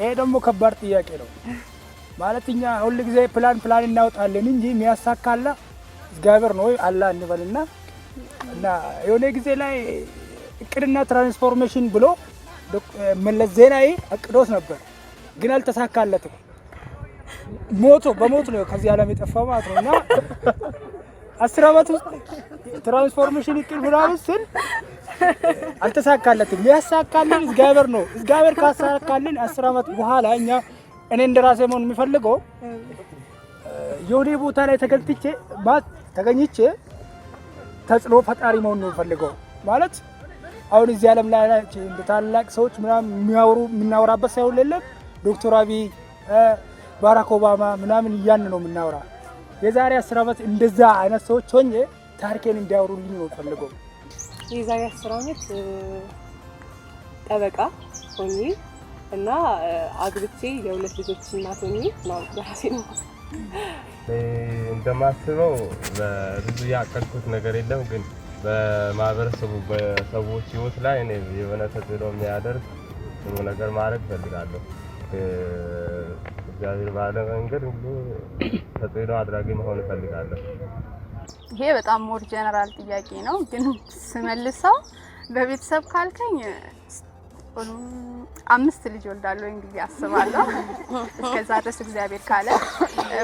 [SPEAKER 9] ይሄ ደግሞ ከባድ ጥያቄ ነው ማለት እኛ ሁሉ ጊዜ ፕላን እናወጣለን እንጂ የሚያሳካላ እግዚአብሔር ነው አላህ እንበልና እና የሆነ ጊዜ ላይ እቅድና ትራንስፎርሜሽን ብሎ መለስ ዜናዊ አቅዶት ነበር፣ ግን አልተሳካለትም። በሞት ነው ከዚህ ዓለም የጠፋው ማለት ነው። እና 10 አመት ውስጥ ትራንስፎርሜሽን እቅድ ምናምን ስል አልተሳካለትም። ያሳካልን እግዚአብሔር ነው። እግዚአብሔር ካሳካልን 10 አመት በኋላ እኔ እንደራሴ መሆን የሚፈልገው የሆነ ቦታ ላይ ተገኝቼ ተጽዕኖ ፈጣሪ መሆን ነው የሚፈልገው። ማለት አሁን እዚህ ዓለም ላይ እንደ ታላቅ ሰዎች ምናምን የምናወራበት ሳይሆን የለም ዶክተር አብይ ባራክ ኦባማ ምናምን እያን ነው የምናወራ። የዛሬ 10 አመት እንደዛ አይነት ሰዎች ሆኜ ታሪኬን እንዲያወሩልኝ ነው የምፈልገው።
[SPEAKER 6] የዛሬ 10 አመት ጠበቃ ሆኜ እና አግብቼ የሁለት ልጆች እናት ሆኜ ነው በራሴ ነው
[SPEAKER 23] እንደማስበው ብዙ ያቀድኩት ነገር የለም፣ ግን በማህበረሰቡ በሰዎች ህይወት ላይ እኔ የሆነ ተጽዕኖ የሚያደርግ ጥሩ ነገር ማድረግ ፈልጋለሁ። እግዚአብሔር ባለ መንገድ ሁሉ ተጽዕኖ አድራጊ መሆን እፈልጋለሁ።
[SPEAKER 1] ይሄ በጣም ሞር ጀነራል ጥያቄ ነው፣ ግን ስመልሰው በቤተሰብ ካልከኝ 5 ልጅ ወልዳለሁ ብዬ አስባለሁ እስከዛ ድረስ እግዚአብሔር ካለ።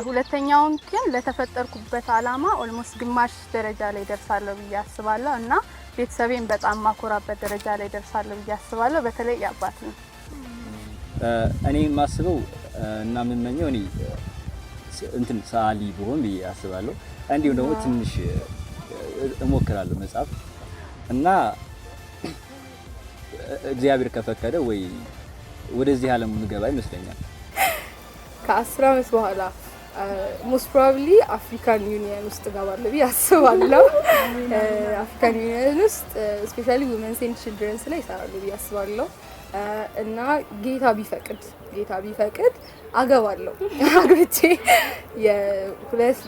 [SPEAKER 1] ሁለተኛውን ግን ለተፈጠርኩበት አላማ ኦልሞስት ግማሽ ደረጃ ላይ ደርሳለሁ ብዬ አስባለሁ እና ቤተሰቤን በጣም ማኮራበት ደረጃ ላይ ደርሳለሁ ብዬ አስባለሁ። በተለይ አባት ነው።
[SPEAKER 21] እኔ የማስበው እና የምመኘው እኔ እንትን ሰዓሊ ብሆን ብዬ አስባለሁ። እንዲሁም ደግሞ ትንሽ እሞክራለሁ መጻፍ እና እግዚአብሔር ከፈቀደ ወይ ወደዚህ ዓለም ምገባ ይመስለኛል።
[SPEAKER 8] ከ10 ዓመት በኋላ ሞስት ፕሮባብሊ አፍሪካን ዩኒየን ውስጥ ገባለሁ ብዬ አስባለሁ። አፍሪካን ዩኒየን ውስጥ ስፔሻሊ ውመንስ ኤንድ ቺልድረንስ ላይ እሰራለሁ ብዬ አስባለሁ እና ጌታ ቢፈቅድ አገባለሁ። አግብቼ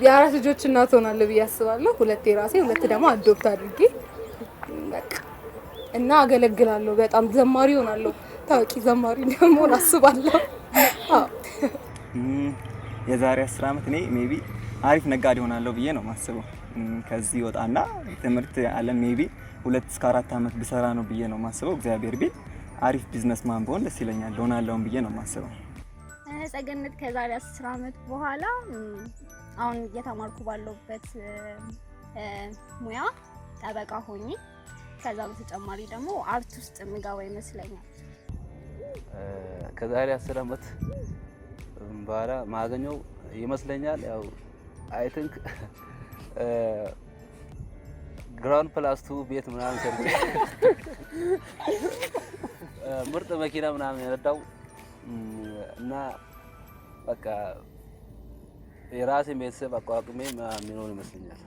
[SPEAKER 8] የአራት ልጆች እናት ሆናለሁ ብዬ አስባለሁ። 2 የራሴ 2 ደግሞ አዶፕት አድርጌ በቃ እና አገለግላለሁ። በጣም ዘማሪ ሆናለሁ። ታዋቂ ዘማሪ ደግሞ አስባለሁ።
[SPEAKER 22] የዛሬ 10 ዓመት እኔ ሜቢ አሪፍ ነጋዴ ሆናለሁ ብዬ ነው ማስበው። ከዚህ ወጣና ትምህርት ዓለም ሜቢ 2 እስከ 4 ዓመት ብሰራ ነው ብዬ ነው ማስበው። እግዚአብሔር ቢል አሪፍ ቢዝነስማን ብሆን ደስ ይለኛል። ሆናለሁም ብዬ ነው ማስበው።
[SPEAKER 13] ጸገነት ከዛሬ 10 ዓመት በኋላ አሁን እየተማርኩ ባለሁበት ሙያ ጠበቃ ሆኜ ከዛ በተጨማሪ ደግሞ አርት ውስጥ ምጋባ ይመስለኛል።
[SPEAKER 2] ከዛሬ 10 ዓመት በኋላ ማገኘው ይመስለኛል ያው አይ ቲንክ ግራውንድ ፕላስ 2 ቤት ምናምን ሰርቼ ምርጥ መኪና ምናምን የነዳው እና በቃ የራሴ ቤተሰብ አቋቁሜ የሚኖር ይመስለኛል።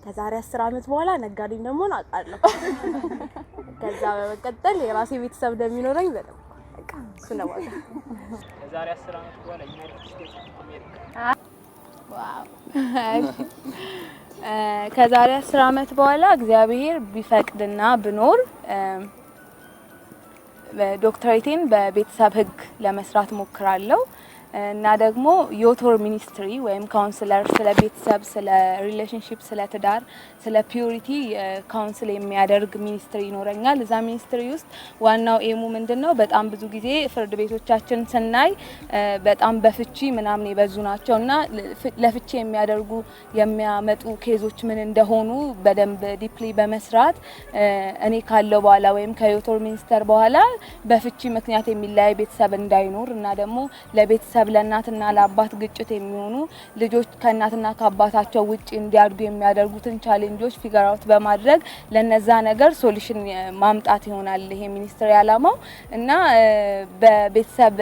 [SPEAKER 6] ከዛሬ 10 ዓመት በኋላ ነጋዴ እንደምሆን አውቃለሁ። ከዛ በመቀጠል የራሴ ቤተሰብ እንደሚኖረኝ በጣም በቃ እሱ ነው ማለት ነው።
[SPEAKER 16] ከዛሬ 10 ዓመት በኋላ ዩናይትድ ስቴትስ አሜሪካ።
[SPEAKER 4] ዋው ከዛሬ 10 ዓመት በኋላ እግዚአብሔር ቢፈቅድና ብኖር ዶክተሬቴን በቤተሰብ ሕግ ለመስራት ሞክራለሁ እና ደግሞ ዮቶር ሚኒስትሪ ወይም ካውንስለር ስለ ቤተሰብ፣ ስለ ሪሌሽንሺፕ፣ ስለ ትዳር፣ ስለ ፒዩሪቲ ካውንስል የሚያደርግ ሚኒስትሪ ይኖረኛል። እዛ ሚኒስትሪ ውስጥ ዋናው ኤሙ ምንድነው? በጣም ብዙ ጊዜ ፍርድ ቤቶቻችን ስናይ በጣም በፍቺ ምናምን የበዙ ናቸው እና ለፍቺ የሚያመጡ ኬዞች ምን እንደሆኑ በደንብ ዲፕሊ በመስራት እኔ ካለው በኋላ ወይም ከዮቶር ሚኒስተር በኋላ በፍቺ ምክንያት የሚለያይ ቤተሰብ እንዳይኖር እና ደግሞ ለቤተሰብ ለእናትና ለአባት ግጭት የሚሆኑ ልጆች ከእናትና ከአባታቸው ውጪ እንዲያድጉ የሚያደርጉትን ቻሌንጆች ፊገር አውት በማድረግ ለነዛ ነገር ሶሉሽን ማምጣት ይሆናል ይሄ ሚኒስትሪ ዓላማው እና በቤተሰብ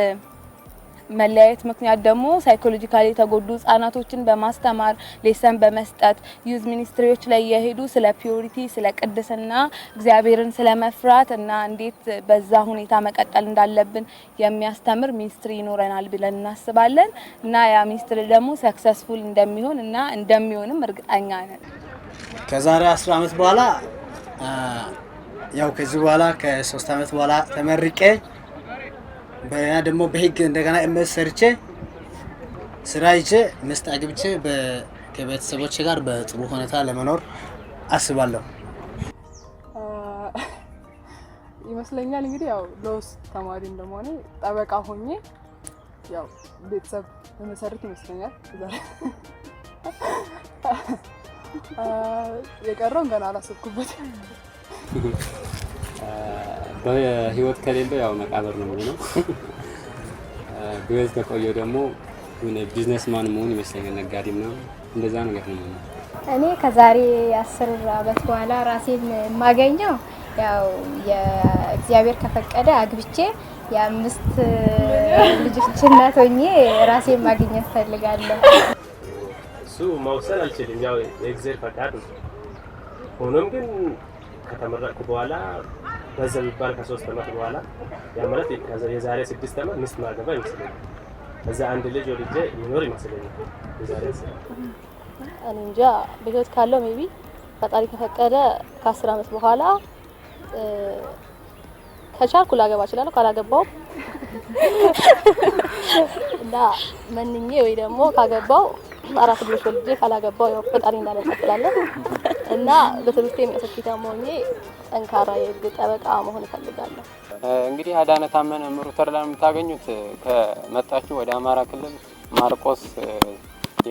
[SPEAKER 4] መለያየት ምክንያት ደግሞ ሳይኮሎጂካሊ የተጎዱ ህጻናቶችን በማስተማር ሌሰን በመስጠት ዩዝ ሚኒስትሪዎች ላይ የሄዱ ስለ ፒዩሪቲ፣ ስለ ቅድስና፣ እግዚአብሔርን ስለመፍራት እና እንዴት በዛ ሁኔታ መቀጠል እንዳለብን የሚያስተምር ሚኒስትሪ ይኖረናል ብለን እናስባለን እና ያ ሚኒስትሪ ደግሞ ሰክሰስፉል እንደሚሆን እና እንደሚሆንም እርግጠኛ ነን።
[SPEAKER 5] ከዛሬ 10 ዓመት በኋላ ያው ከዚህ በኋላ ከ3 ዓመት በኋላ ተመርቄ በእና ደግሞ በህግ እንደገና ኤምኤስ ሰርቼ ስራ ይዤ ሚስት አግብቼ ከቤተሰቦቼ ጋር በጥሩ ሁኔታ ለመኖር አስባለሁ
[SPEAKER 1] ይመስለኛል። እንግዲህ ያው ሎስ ተማሪ እንደሆነ ጠበቃ ሆኜ ያው ቤተሰብ መሰረት ይመስለኛል። የቀረውን ገና አላሰብኩበትም።
[SPEAKER 10] በህይወት ከሌለው ያው መቃብር ነው የሚሆነው። በህይወት ከቆየው ደግሞ ቢዝነስማን መሆን ይመስለኛል፣ ነጋዴ ምናምን እንደዛ ነገር ነው።
[SPEAKER 18] እኔ ከዛሬ 10 ዓመት በኋላ ራሴን የማገኘው ያው የእግዚአብሔር ከፈቀደ አግብቼ የ5 ልጆች እናት ሆኜ ራሴን ማግኘት ፈልጋለሁ።
[SPEAKER 16] እሱ መውሰን አልችልም፣ ያው የእግዚአብሔር ፈቃድ ነው። ሆኖም ግን ከተመረቅኩ በኋላ በዛ ቢባል ከ3 ዓመት በኋላ ያ ማለት የዛሬ 6 ዓመት ሚስት ማገባ ይመስለኛል። እዛ አንድ ልጅ ወልጄ ይኖር ይመስለኛል። የዛሬ
[SPEAKER 6] እኔ እንጃ በህይወት ካለው ሜቢ ፈጣሪ ከፈቀደ ከ10 ዓመት በኋላ ከቻልኩ ላገባ እችላለሁ ካላገባው እና መንኜ ወይ ደግሞ ካገባው 4 ልጆች ወልጄ ካላገባው ያው ፈጣሪ እንዳለ ተቀጥላለሁ እና በትምህርቴ ስኬታማ ሆኜ ጠንካራ የህግ ጠበቃ መሆን እፈልጋለሁ።
[SPEAKER 10] እንግዲህ አዳነ ታመነ ምሩ ተርላን የምታገኙት ከመጣችሁ ወደ አማራ ክልል ማርቆስ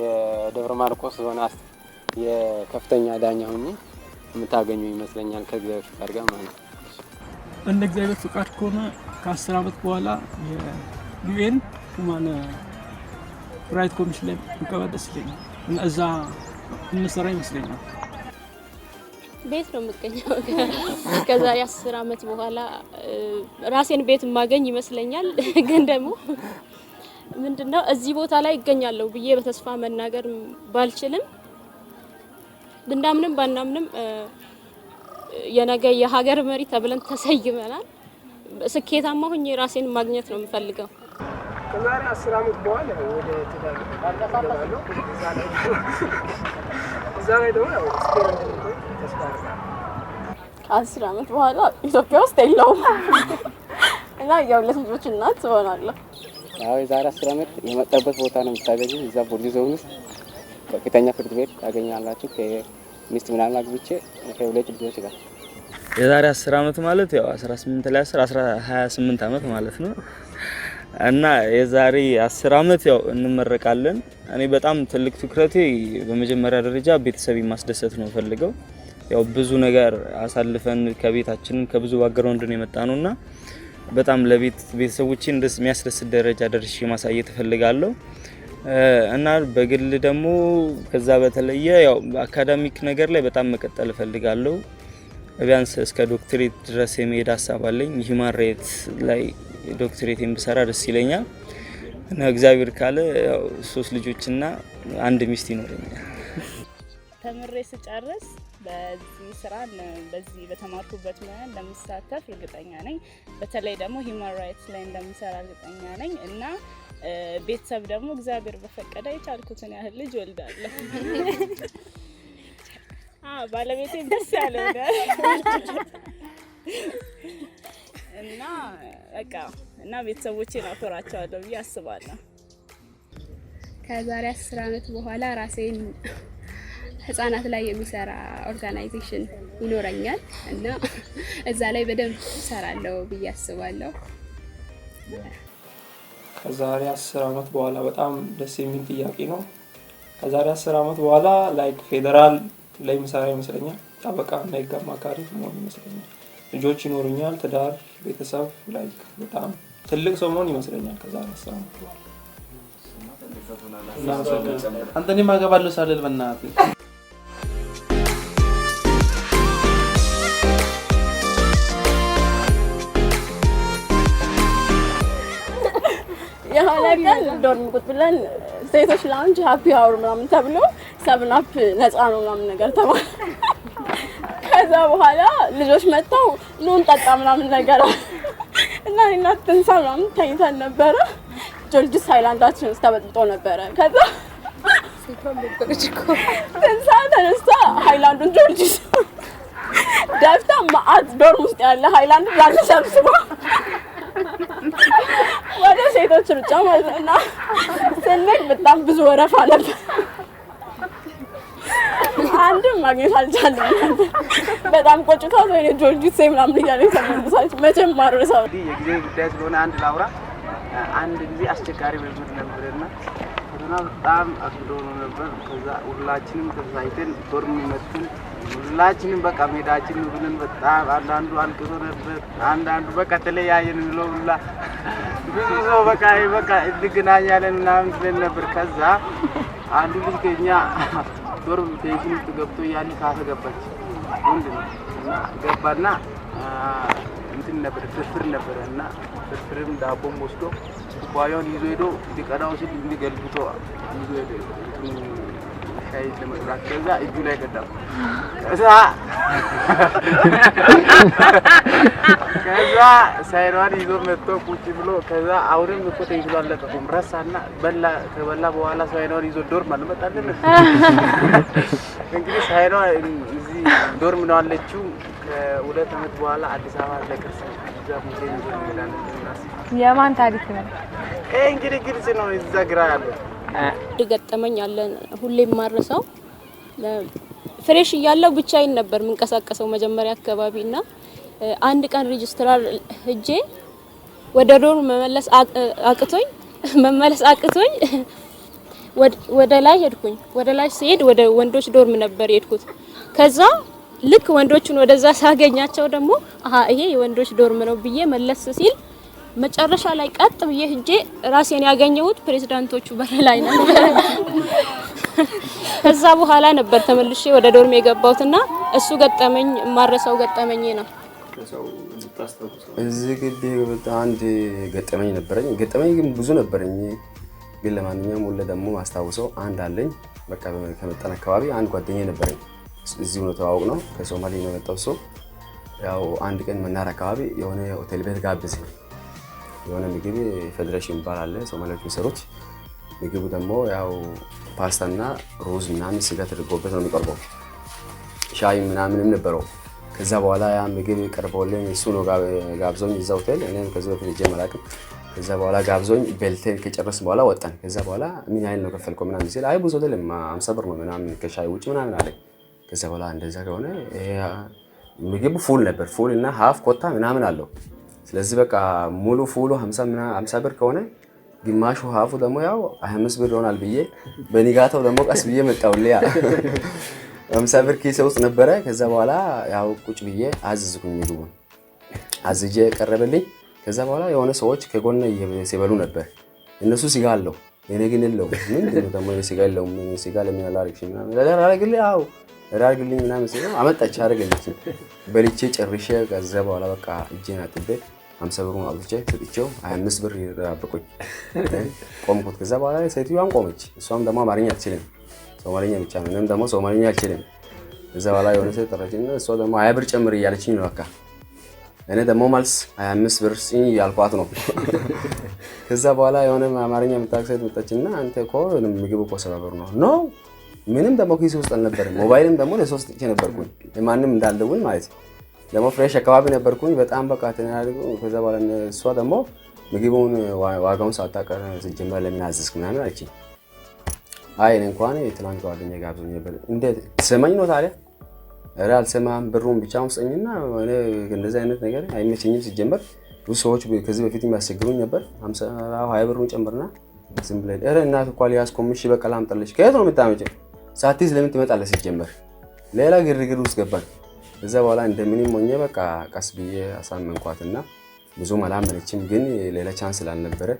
[SPEAKER 10] የደብረ ማርቆስ ዞን የከፍተኛ ዳኛ ሆኜ የምታገኙ ይመስለኛል ከእግዚአብሔር ፍቃድ ጋር ማለት ነው።
[SPEAKER 9] እንደ እግዚአብሔር ፍቃድ ከሆነ ከ10 ዓመት በኋላ የዩኤን ሁማን ራይት ኮሚሽን ላይ መቀበል ደስ ይለኛል እና እዛ እንሰራ ይመስለኛል።
[SPEAKER 20] ቤት ነው የምገኘው። ከዛሬ 10 ዓመት በኋላ ራሴን ቤት ማገኝ ይመስለኛል። ግን ደግሞ ምንድነው እዚህ ቦታ ላይ ይገኛለሁ ብዬ በተስፋ መናገር ባልችልም ብናምንም ባናምንም የነገ የሀገር መሪ ተብለን ተሰይመናል። ስኬታማ ሆኜ ራሴን ማግኘት ነው የምፈልገው።
[SPEAKER 9] ከዛሬ 10 ዓመት በኋላ ወደ ትዳር እገባለሁ። እዛ ላይ ደግሞ ስፔን እንደምቆይ ተስፋ አደርጋለሁ።
[SPEAKER 6] ከ10 ዓመት በኋላ ኢትዮጵያ ውስጥ የለውም እና የሁለት ልጆች እናት እሆናለሁ።
[SPEAKER 10] ያው የዛሬ 10 ዓመት የመጣበት ቦታ ነው የምታገኙ። እዛ ፖሊስ ዞን ውስጥ ከፍተኛ ፍርድ ቤት ታገኛላችሁ። ከሚስት ምናምን አግብቼ ከሁለት ልጆች ጋር
[SPEAKER 11] የዛሬ 10 ዓመት ማለት ያው 18 ላይ 28 ዓመት ማለት ነው እና የዛሬ 10 ዓመት ያው እንመረቃለን። እኔ በጣም ትልቅ ትኩረቴ በመጀመሪያ ደረጃ ቤተሰብ ማስደሰት ነው ፈልገው። ያው ብዙ ነገር አሳልፈን ከቤታችን ከብዙ ባክግራውንድ ነው የመጣነውና በጣም ለቤተሰቦቼን ደስ የሚያስደስት ደረጃ ደርሼ ማሳየት እፈልጋለሁ እና በግል ደግሞ ከዛ በተለየ ያው አካዳሚክ ነገር ላይ በጣም መቀጠል እፈልጋለሁ። ቢያንስ እስከ ዶክትሬት ድረስ የመሄድ ሀሳብ አለኝ። ሂውማን ራይት ላይ ዶክትሬት የምሰራ ደስ ይለኛል እና እግዚአብሔር ካለ ያው 3 ልጆችና 1 ሚስት ይኖረኛል።
[SPEAKER 12] ተምሬ ስጨርስ በዚህ ስራ በዚህ በተማርኩበት ሙያ እንደምሳተፍ እርግጠኛ ነኝ። በተለይ ደግሞ ሂውማን ራይትስ ላይ እንደምሰራ እርግጠኛ ነኝ እና ቤተሰብ ደግሞ እግዚአብሔር በፈቀደ የቻልኩትን ያህል ልጅ ወልዳለሁ። ባለቤቴ ደስ ያለው እና በቃ እና ቤተሰቦቼን አኮራቸዋለሁ ብዬ አስባለሁ።
[SPEAKER 20] ከዛሬ 10 ዓመት በኋላ ራሴን ህፃናት ላይ የሚሰራ ኦርጋናይዜሽን ይኖረኛል እና እዛ ላይ በደንብ እሰራለሁ ብዬ አስባለሁ።
[SPEAKER 15] ከዛሬ 10 ዓመት በኋላ በጣም ደስ የሚል ጥያቄ ነው። ከዛሬ 10 ዓመት በኋላ ላይክ ፌደራል ላይ ምሳሌ ይመስለኛል። ጠበቃ እና ህግ አማካሪ መሆን ይመስለኛል። ልጆች ይኖሩኛል፣ ትዳር፣ ቤተሰብ ላይክ በጣም ትልቅ ሰው መሆን ይመስለኛል ከዛሬ 10 ዓመት በኋላ። አንተ እኔ ማገባለሁ ሳልል በእናትህ
[SPEAKER 6] የሆነ ቀን ዶርም ቁጭ ብለን ሴቶች ላውንጅ ሃፒ አወር ምናምን ተብሎ 7 አፕ ነፃ ነው ምናምን ነገር ተባለ። ከዛ በኋላ ልጆች መጥተው ኑ እንጠጣ ምናምን ነገር እና እኔና ትንሳ ምናምን ተኝተን ነበረ። ጆርጅስ ሃይላንዳችን ውስጥ ተበጥጦ ነበረ። ከዛ ትንሳ ተነስታ ሃይላንዱን ጆርጅስ ደፍታ ማአት ዶርም ውስጥ ያለ ሃይላንድ ዳን ሰብስባ ወደ ሴቶች ሩጫ ማለት ነው እና ስንል በጣም ብዙ ወረፋ ነበር። አንድም ማግኘት አልቻለም። በጣም ቆጭቷት ወይ ጆርጂስ ምናምን እያለኝ ተመልሳለች። መቼም ማረሳው
[SPEAKER 14] የጊዜ ጉዳይ ስለሆነ አንድ ላውራ። አንድ ጊዜ አስቸጋሪ መዝሙር ነበርና በጣም አስዶ ነበር። ከዛ ሁላችንም ተሳይተን ዶርም መጥተን ሁላችንም በቃ ሜዳችን ብለን በጣም አንዳንዱ አልቅሶ ነበር። አንዳንዱ በቃ ተለያየን ብለው ሁላ ብዙ ሰው በቃ እንገናኛለን ምናምን ብለን ነበር። ከዛ አንዱ ልጅ ከኛ ዶርም ቴንሽን ውስጥ ገብቶ ያለ ካተገባች ወንድ ነው እና ገባና እንትን ነበር ፍርፍር ነበርና ፍርፍርም ዳቦም ወስዶ ጓዮን ይዞ ሄዶ ሊቀዳው ሲል እንዲገልብቶ ይዞ ሄዶ ሻይ ለመስራት ከዛ እጁ ላይ ቀዳው። ከዛ ሳይሯን ይዞ መጥቶ ቁጭ ብሎ ከዛ አውርም እኮ ተይዟል አለቀቁም ረሳና በላ ከበላ በኋላ ሳይሯን ይዞ ዶርም አልመጣልን። እንግዲህ ሳይሯ እዚህ ዶርም ነው አለችው። ከሁለት ዓመት በኋላ አዲስ አበባ ለቅርስ እዛ ሙዚየም ይዞ እንሄዳለን እናስብ።
[SPEAKER 3] የማን ታሪክ ነው?
[SPEAKER 14] እንግዲህ ግልጽ ነው። እዛ ግራ ያለው
[SPEAKER 6] ገጠመኝ አለን ሁሌም ማረሳው። ፍሬሽ እያለው ብቻዬን ነበር የምንቀሳቀሰው መጀመሪያ አካባቢና አንድ ቀን ሬጅስትራር ሄጄ ወደ ዶርም መመለስ አቅቶኝ ወደ ላይ ሄድኩኝ። ወደ ላይ ሲሄድ ወደ ወንዶች ዶርም ነበር የሄድኩት። ከዛ ልክ ወንዶቹን ወደዛ ሳገኛቸው ደግሞ ይሄ የወንዶች ዶርም ነው ብዬ መለስ ሲል መጨረሻ ላይ ቀጥ ብዬ ሄጄ ራሴን ያገኘሁት ፕሬዝዳንቶቹ በር ላይ ነበር። ከዛ በኋላ ነበር ተመልሼ ወደ ዶርም የገባሁትና እሱ ገጠመኝ ማረሳው ገጠመኝ ነው።
[SPEAKER 7] እዚህ ግቢ አንድ ገጠመኝ ነበረኝ። ገጠመኝ ግን ብዙ ነበረኝ። ግን ለማንኛውም ሁሌ ደግሞ ማስታውሰው አንድ አለኝ። በቃ ከመጣን አካባቢ አንድ ጓደኛዬ ነበረኝ። እዚሁ ነው ተዋውቅ ነው ከሶማሌ ነው የመጣው ሰው። ያው አንድ ቀን መናር አካባቢ የሆነ ሆቴል ቤት ጋብዘኝ። የሆነ ምግብ ፌዴሬሽን ይባላል ሶማሌዎች የሚሰሩት ምግቡ ደግሞ ያው ፓስታና ሩዝ ምናምን ስጋ ተደርጎበት ነው የሚቀርበው። ሻይ ምናምንም ነበረው። ከዛ በኋላ ያ ምግብ ቀርቦልኝ እሱ ነው ጋብዞኝ እዛ ሆቴል። እኔም ከዚህ በፊት ሄጄ አላውቅም። ከዛ በኋላ ጋብዞኝ በልተን ከጨረስን በኋላ ወጣን። ከዛ በኋላ ምን ያህል ነው ከፈልከው ምናምን ሲል አይ ብዙ አይደለም 50 ብር ነው ምናምን ከሻይ ውጭ ምናምን አለኝ። ከዛ በኋላ እንደዛ ከሆነ ምግቡ ፉል ነበር። ፉል እና ሀፍ ኮታ ምናምን አለው። ስለዚህ በቃ ሙሉ ፉሉ 50 ብር ከሆነ ግማሹ ሀፉ ደግሞ ያው 25 ብር ይሆናል ብዬ በንጋታው ደግሞ ቀስ ብዬ መጣሁልኝ። 50 ብር ኪሴ ውስጥ ነበረ። ከዛ በኋላ ያው ቁጭ ብዬ አዘዝኩኝ። ምግቡን አዝጄ ቀረበልኝ። ከዛ በኋላ የሆነ ሰዎች ከጎን ሲበሉ ነበር። እነሱ ስጋ አለው እኔ ግን የለውም። ምንድነው ደግሞ እኔ ስጋ የለውም። ስጋ ለምን አላረግሽም ምናምን አላረግልኝ። አዎ አላረግልኝ ምናምን ሲል አመጣች አረገለች። በልቼ ጨርሼ ከዛ በኋላ በቃ እጄን አጥቤ 50 ብሩን አውጥቼ ሰጥቼው 25 ብር ይራበቁኝ ቆምኩት። ከዛ በኋላ ሴትዮዋም ቆመች። እሷም ደግሞ አማርኛ አትችልም፣ ሶማሊኛ ብቻ ነው። እኔም ደግሞ ሶማሊኛ አልችልም። ከዛ በኋላ የሆነ ሴት ጠራችኝና እሷ ደግሞ 20 ብር ጨምር እያለችኝ ነው። በቃ እኔ ደግሞ መልስ 25 ብር ስኝ ያልኳት ነው። ከዛ በኋላ የሆነ አማርኛ የምታውቅ ሴት መጣችና አንተ እኮ ምግብ እኮ 70 ብር ነው ኖ ምንም ደግሞ ኪስ ውስጥ አልነበረም። ሞባይልም ደግሞ ለሶስት ጥቼ ነበርኩኝ ለማንም እንዳልደውል ማለት ደግሞ ፍሬሽ አካባቢ ነበርኩኝ። በጣም በቃ ተናደድኩ። ከዛ በኋላ እሷ ደግሞ ምግቡን ዋጋውን ሳታውቅ ሲጀመር ለምን አዘዝክ ምናምን አለችኝ። አይ እኔ እንኳን የትናንት ጓደኛዬ ጋብዞኝ ነበር። እንዴት ትሰማኝ ነው ታዲያ? ኧረ አልሰማም፣ ብሩን ብቻውን ስጠኝና እኔ እንደዚህ አይነት ነገር አይመቸኝም። ሲጀመር ብዙ ሰዎች ከዚህ በፊት የሚያስቸግሩኝ ነበር። 20 ብሩን ጨምርና ዝም ብለህ ኧረ እናት እኮ አልያዝኩም። እሺ በቃ ላምጣልሽ። ከየት ነው የምታመጪው? ሳትይዝ ለምን ትመጣለህ? ሲጀመር ሌላ ግርግር ውስጥ ገባን። ከዛ በኋላ እንደምንም ሆኜ በቃ ቀስ ብዬ አሳመንኳትና ብዙም አላመነችም። ግን ሌላ ቻንስ ስላልነበረ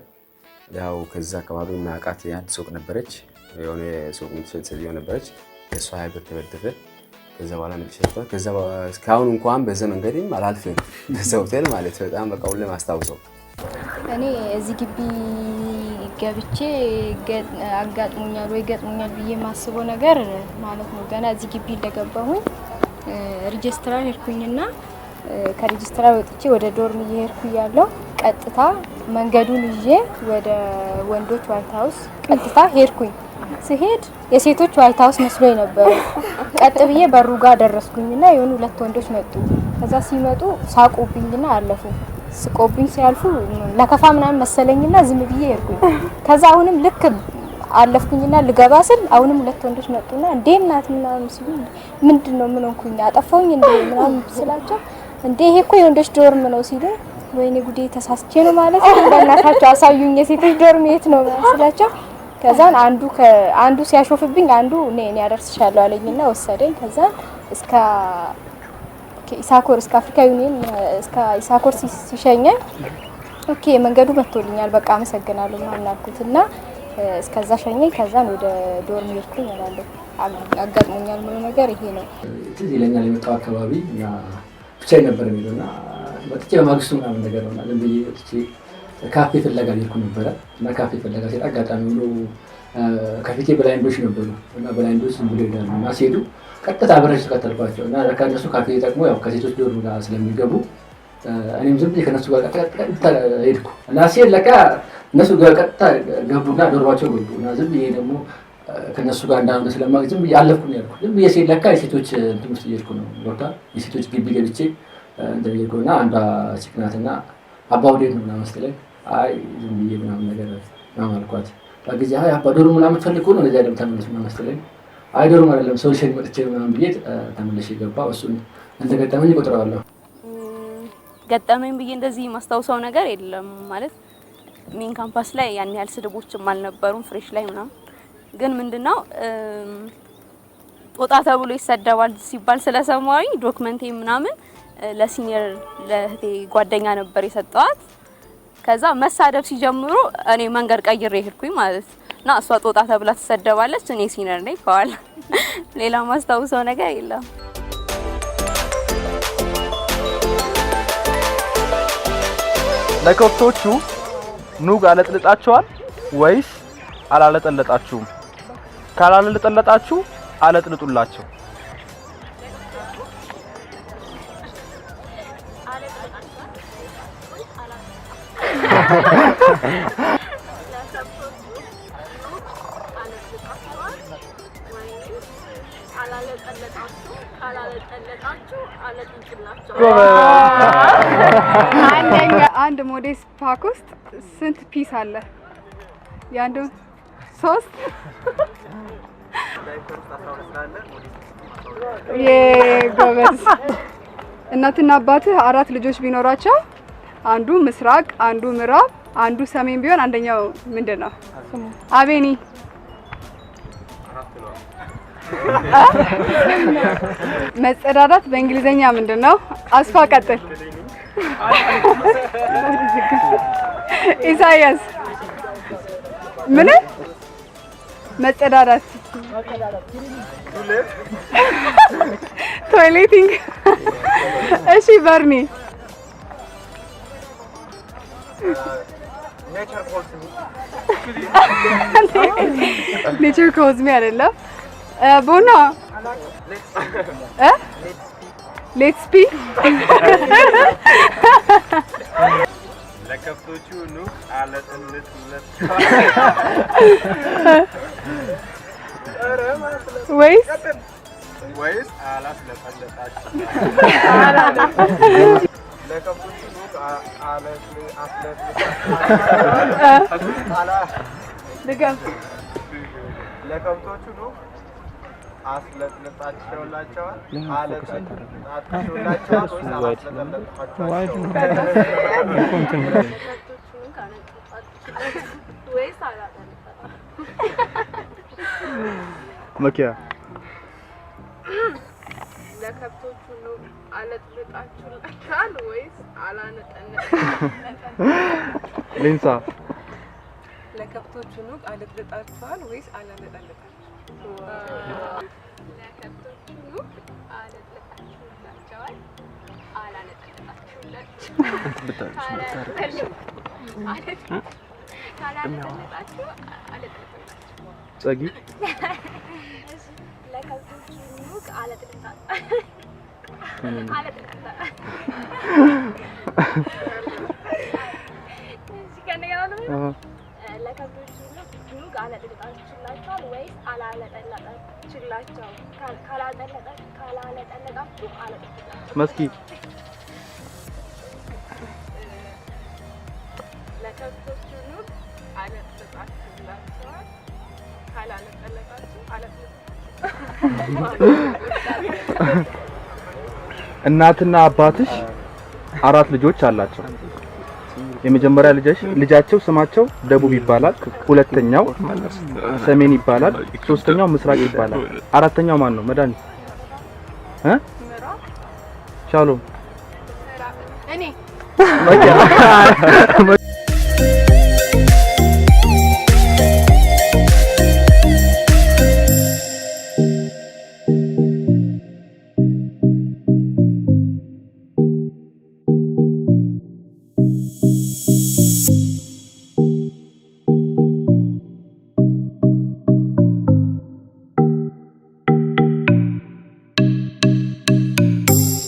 [SPEAKER 7] ያው ከዛ አካባቢ ማቃት የአንድ ሱቅ ነበረች፣ የሆነ ሱቅ የምትሸጥ ሴትዮ ነበረች። እሷ 20 ብር ተበድሬ ከዛ በኋላ መልሼ ከዛ እስካሁን እንኳን በዛ መንገድም አላልፍም። በዛ ሆቴል ማለት በጣም በቃ ሁሌም አስታውሰው።
[SPEAKER 18] እኔ እዚህ ግቢ ገብቼ አጋጥሞኛል ወይ ገጥሞኛል ብዬ የማስበው ነገር ማለት ነው ገና እዚህ ግቢ እንደገባሁኝ ሬጅስትራር ሄድኩኝና ከሬጅስትራር ወጥቼ ወደ ዶርም እየሄድኩ ያለው ቀጥታ መንገዱን ይዤ ወደ ወንዶች ዋይት ሃውስ ቀጥታ ሄድኩኝ። ሲሄድ የሴቶች ዋይት ሃውስ መስሎኝ ነበር። ቀጥ ብዬ በሩ ጋር ደረስኩኝና የሆኑ ሁለት ወንዶች መጡ። ከዛ ሲመጡ ሳቁብኝና አለፉ። ስቆብኝ ሲያልፉ ለከፋ ምናምን መሰለኝና ዝም ብዬ ሄድኩኝ። ከዛ አሁንም ልክ አለፍኩኝና ልገባ ስል አሁንም ሁለት ወንዶች መጡና እንዴ እናት ምናምን ሲሉ ምንድነው ምን ሆንኩኝ አጠፋሁኝ እንዴ ምናምን ስላቸው እንዴ ይሄ እኮ የወንዶች ዶርም ነው ሲሉ ወይኔ ጉዴ ተሳስቼ ነው ማለት ነው በእናታቸው አሳዩኝ የሴቶች ዶርም የት ነው ስላቸው ከዛን አንዱ ሲያሾፍብኝ አንዱ እኔ ያደርስሻለሁ አለኝና ወሰደኝ። ከዛ እስከ ኢሳኮር እስከ አፍሪካ ዩኒየን እስከ ኢሳኮር ሲሸኘኝ ኦኬ መንገዱ መጥቶልኛል በቃ አመሰግናለሁ ምናምን አልኩትና እስከዛ ሸኘኝ። ከዛን ወደ ዶርም ሄድኩኝ እላለሁ። አጋጥሞኛል ምን ነገር ይሄ ነው
[SPEAKER 17] ትዝ ይለኛል። የመጣው አካባቢ እና ብቻዬን ነበር የሚለውና ወጥቼ በማግስቱ ምናምን ነገር ነው ማለት ብዬ ወጥቼ ካፌ ፍለጋ ሄድኩ ነበረ እና ካፌ ፍለጋ ሲሄድ አጋጣሚ ብሎ ከፊቴ ብላይንዶች ነበሩ እና ብላይንዶች ዝም ብሎ ይሄዳሉ እና ሲሄዱ ቀጥታ አብሬያቸው ተከተልኳቸው እና ለካ እነሱ ካፌ ደግሞ ያው ከሴቶች ዶርም ጋር ስለሚገቡ እኔም ዝም ብዬ ከነሱ ጋር ቀጥታ ሄድኩ እና ሲሄድ ለካ እነሱ ጋር ቀጥታ ገቡና ዶርማቸው ገቡ እና ዝም ብዬ ደግሞ ከነሱ ጋር እንዳንደ ስለማቅ ዝም ብዬ አለፍኩ ነው ያልኩት። ዝም ብዬ ሲል ለካ የሴቶች እንትን ውስጥ እየሄድኩ ነው ወጣ የሴቶች ግቢ ገብቼ እንደሚልኩና አንዷ ችክናትና አባውዴት ነው ምናምን ስትለኝ አይ ዝም ብዬ ምናምን ነገር ምናምን አልኳት። በጊዜ አይ አባ ዶሮ ምናምን ፈልጎ ነው ለዚያ ደግሞ ተመለስ ምናምን ስትለኝ አይ ዶሮ አይደለም ሰው ሸኝ መጥቼ ምናምን ብዬ ተመለሽ ገባሁ። እሱን እንደገጠመኝ እቆጥረዋለሁ።
[SPEAKER 4] ገጠመኝ ብዬ እንደዚህ ማስታውሰው ነገር የለም ማለት ሜን ካምፓስ ላይ ያን ያህል ስድቦችም አልነበሩም ፍሬሽ ላይ ምናምን ግን ምንድነው ጦጣ ተብሎ ይሰደባል ሲባል ስለሰማሁኝ ዶክመንቴ ምናምን ለሲኒየር ለህቴ ጓደኛ ነበር የሰጠዋት። ከዛ መሳደብ ሲጀምሩ እኔ መንገድ ቀይሬ ሄድኩኝ ማለት እና እሷ ጦጣ ተብላ ተሰደባለች እኔ ሲኒየር ነኝ ከኋላ ሌላ ማስታውሰው ነገር የለም።
[SPEAKER 15] ለከብቶቹ ኑግ አለጥልጣቸዋል ወይስ አላለጠለጣችሁም? ካላለጠለጣችሁ አለጥልጡላቸው።
[SPEAKER 3] አንድ ሞዴስ ፓክ ውስጥ ስንት ፒስ አለ? ያንዱ 3 የጎበዝ እናትና አባትህ 4 ልጆች ቢኖራቸው አንዱ ምስራቅ፣ አንዱ ምዕራብ፣ አንዱ ሰሜን ቢሆን አንደኛው ምንድነው? አቤኒ መጸዳዳት በእንግሊዘኛ ምንድነው? አስፋ ቀጥል። ኢሳያስ ምን መጸዳዳት? ቶይሌቲንግ። እሺ በርኒ ኔቸር ኮዝ ሚ አይደለም። ቦና ሌትስ ፒ
[SPEAKER 19] ለከብቶቹ ኑ አለጥልጥለት ወይስ አላስለጠለጣችሁ? ለከብቶቹ ኑ ለከብቶቹ ኑ አስለጥልጣችሁላቸዋል አለጥልጣችሁላቸዋል ወይስ
[SPEAKER 15] መኪያ
[SPEAKER 3] ለከብቶቹ ነው አለጥልጣችሁላቸዋል ወይስ አላነጠነጠ?
[SPEAKER 15] ሊንሳ
[SPEAKER 3] ለከብቶቹ ነው አለጥልጣችኋል ወይስ አላነጠነጣችሁ? ለከብቶቹ ነው አለጥልጣችሁላቸዋል አላነጠነጣችሁ?
[SPEAKER 15] ጸጊ
[SPEAKER 3] ለከብቶቹ ነው አለጥልጣችሁላቸዋል ወይስ አላለጠለጣችሁላቸው? ካላለጠለጣችሁ አለጥልጣችሁ።
[SPEAKER 15] መስኪ
[SPEAKER 3] ለከብቶቹ ነው አለጥልጣችሁላቸዋል ካላለጠለጣችሁ አለጥልጣችሁ።
[SPEAKER 15] እናትና አባትሽ 4 ልጆች አላቸው። የመጀመሪያ ልጃቸው ስማቸው ደቡብ ይባላል፣ ሁለተኛው ሰሜን ይባላል፣ ሶስተኛው ምስራቅ ይባላል። አራተኛው ማን ነው? መድኃኒት ሻሎም
[SPEAKER 3] እኔ